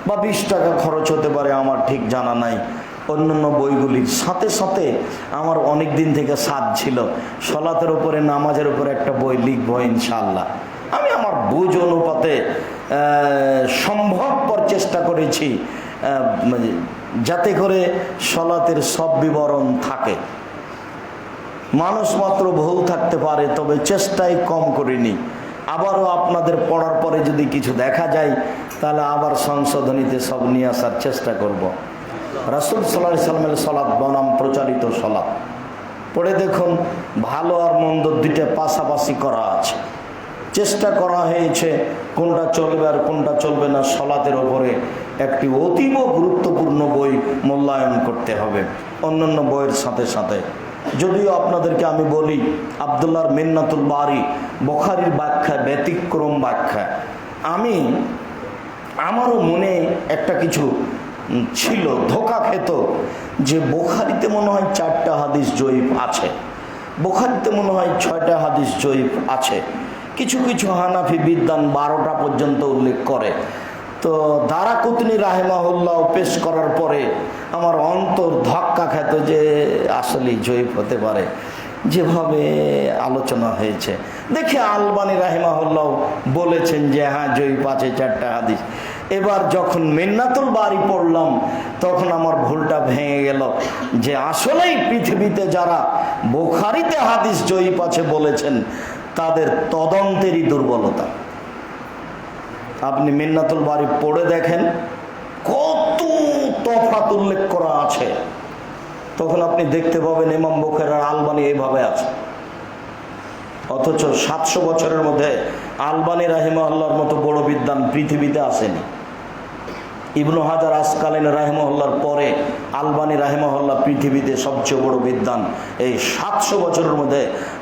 বা 20 টাকা খরচ হতে পারে, আমার ঠিক জানা নাই। অন্যান্য বইগুলির সাথে সাথে আমার অনেক দিন থেকে সাধ ছিল সলাতের উপরে, নামাজের উপরে একটা বই লিখবো ইনশাআল্লাহ। আমি আমার বুঝ অনুপাতে সম্ভবপর চেষ্টা করেছি যাতে করে সলাতের সব বিবরণ থাকে। মানুষ মাত্র ভুল থাকতে পারে, তবে চেষ্টাই কম করিনি। আবারও আপনাদের পড়ার পরে যদি কিছু দেখা যায় তাহলে আবার সংশোধনীতে সব নিয়ে আসার চেষ্টা করব। রাসূল সাল্লাল্লাহু আলাইহি ওয়াসাল্লামের সালাত বনাম প্রচারিত সালাত পড়ে দেখুন, ভালো আর মন্দ দুইটা পাশাপাশি করা আছে, চেষ্টা করা হয়েছে কোনটা চলবে আর কোনটা চলবে না। সালাতের ওপরে একটি অতীব গুরুত্বপূর্ণ বই মূল্যায়ন করতে হবে অন্যান্য বইয়ের সাথে সাথে। যদিও আপনাদেরকে আমি বলি, আব্দুল্লাহর মিন্নাতুল বারি বুখারীর ব্যাখ্যা ব্যতিক্রম ব্যাখ্যা। আমারও মনে একটা কিছু ছিল, ধোঁকা খেত যে বুখারীতে মনে হয় 4টা হাদিস জয়ীফ আছে, বুখারীতে মনে হয় 6টা হাদিস জয়ীফ আছে, কিছু কিছু হানাফি বিদ্বান 12টা পর্যন্ত উল্লেখ করে। তো দারাকুতনি রাহিমাহুল্লাহ পেশ করার পরে আমার অন্তর ধাক্কা খেত যে আসলেই জয়ীফ হতে পারে। যেভাবে আলোচনা হয়েছে দেখে আলবানী রাহিমাহুল্লাহ বলেছেন যে হ্যাঁ জয়ী পাঁচে 4টা হাদিস। এবার যখন মিন্নাতুল বারি পড়লাম তখন আমার ভুলটা ভেঙে গেল যে আসলেই পৃথিবীতে যারা বুখারীতে হাদিস জয়ী পাঁচে বলেছেন তাদের তদন্তেরই দুর্বলতা। আপনি মিন্নাতুল বারি পড়ে দেখেন কত তফাত উল্লেখ করা আছে, তখন আপনি দেখতে পাবেন ইমাম বুখারী আর আলবানী এইভাবে আছে। অথচ 700 বছরের মধ্যে আলবানী রাহিমাহুল্লাহর মতো বড় বিদ্বান পৃথিবীতে আসেনি। ইবনু হাজার আসকালানী রাহিমাহুল্লাহর পরে আলবানী রাহিমাহুল্লাহ পৃথিবীতে সবচেয়ে বড় বিদ্বান। এই 700 বছরের মধ্যে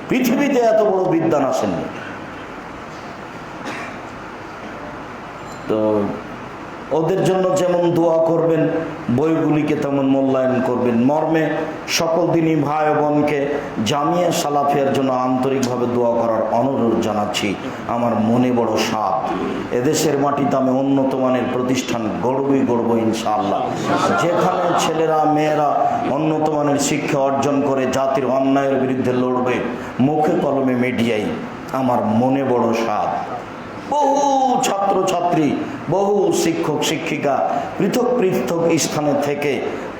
পৃথিবীতে এত বড় বিদ্বান আসেননি। তো ওদের জন্য যেমন দোয়া করবেন বইগুলিকে তেমন মূল্যায়ন করবেন। মর্মে সকল দিনই ভাই বোনকে জামিয়া সালাফিয়ার জন্য আন্তরিকভাবে দোয়া করার অনুরোধ জানাচ্ছি। আমার মনে বড় সাধ এদেশের মাটিতে আমি উন্নত মানের প্রতিষ্ঠান গড়ব ইনশাআল্লাহ। যেখানে ছেলেরা মেয়েরা উন্নত মানের শিক্ষা অর্জন করে জাতির অন্যায়ের বিরুদ্ধে লড়বে মুখে কলমে মিডিয়ায়, আমার মনে বড় সাধ। বহু ছাত্রছাত্রী বহু শিক্ষক শিক্ষিকা পৃথক পৃথক স্থানে থেকে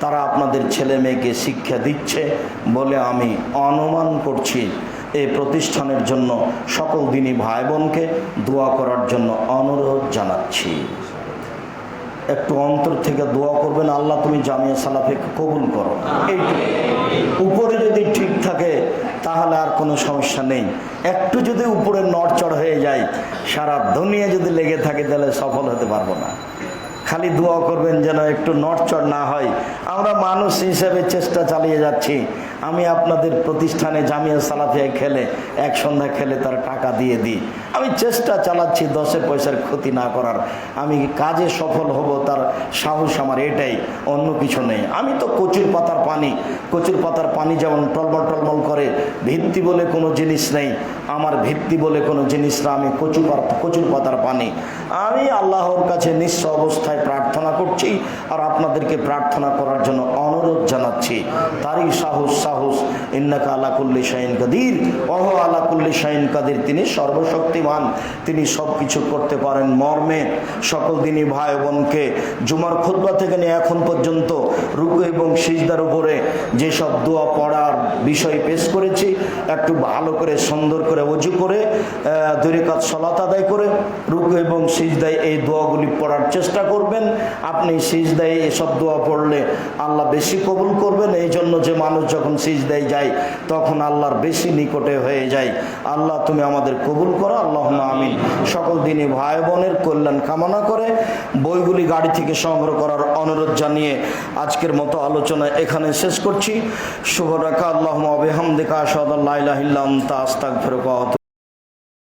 তারা আপনাদের ছেলে মেয়েকে শিক্ষা দিচ্ছে বলে আমি অনুমান করছি। এই প্রতিষ্ঠানের জন্য সকল দিনই ভাই বোনকে দোয়া করার জন্য অনুরোধ জানাচ্ছি। একটু অন্তর থেকে দোয়া করবেন, আল্লাহ তুমি জামিয়া সালাফিকে কবুল করো। এইটুকু উপরে যদি ঠিক থাকে তাহলে আর কোনো সমস্যা নেই। একটু যদি উপরে নড়চড় হয়ে যায়, সারা দুনিয়া যদি লেগে থাকে তাহলে সফল হতে পারবো না। খালি দোয়া করবেন যেন একটু নড়চড় না হয়। আমরা মানুষ হিসেবে চেষ্টা চালিয়ে যাচ্ছি। আমি আপনাদের প্রতিষ্ঠানে জামিয়া সালাফিয়া খেলে এক সন্ধ্যা খেলে তার টাকা দিয়ে দিই। আমি চেষ্টা চালাচ্ছি 10 পয়সার ক্ষতি না করার। আমি কাজে সফল হব তার সাহস আমার এটাই, অন্য কিছু নেই। আমি তো কচুর পাতার পানি যেমন টলমল টলমল করে, ভিত্তি বলে কোনো জিনিস নেই। আমার ভিত্তি বলে কোনো জিনিস না, আমি কচুর পাতার পানি। আমি আল্লাহর কাছে নিঃস্ব অবস্থায় প্রার্থনা করছি আর আপনাদেরকে প্রার্থনা করার জন্য অনুরোধ জানাচ্ছি। তারই সাহস ইন্নাকা আলা কুল্লি শাইইন কাদির, ওহ আলা কুল্লি শাইইন কাদির। তিনি সর্বশক্তিমান, তিনি সব কিছু করতে পারেন। মর্মে সকল দিনই ভাই বোনকে জুমার খুতবা থেকে নিয়ে এখন পর্যন্ত রুকু এবং সিজদার উপরে যেসব দোয়া পড়ার বিষয় পেশ করেছি, একটু ভালো করে সুন্দর করে ওযু করে 2 রাকাত সালাত আদায় করে রুকু এবং সিজদায় এই দোয়াগুলি পড়ার চেষ্টা করবেন। আপনি সিজদায় এসব দোয়া পড়লে আল্লাহ বেশি কবুল করবেন। এই জন্য যে মানুষ যখন সিজদায় যায় তখন আল্লাহর বেশি নিকটে হয়ে যায়। আল্লাহ তুমি আমাদের কবুল করো, আল্লাহুম্মা আমিন। সকল দিনই ভাই বোনের কল্যাণ কামনা করে বইগুলি গাড়ি থেকে সংগ্রহ করার অনুরোধ জানিয়ে আজকের মতো আলোচনা এখানে শেষ করছি। শুভ রাখা। আল্লাহুম্মা বিহামদিকা আশহাদু আল্লা ইলাহা ইল্লা আনতা আস্তাগফিরুকা।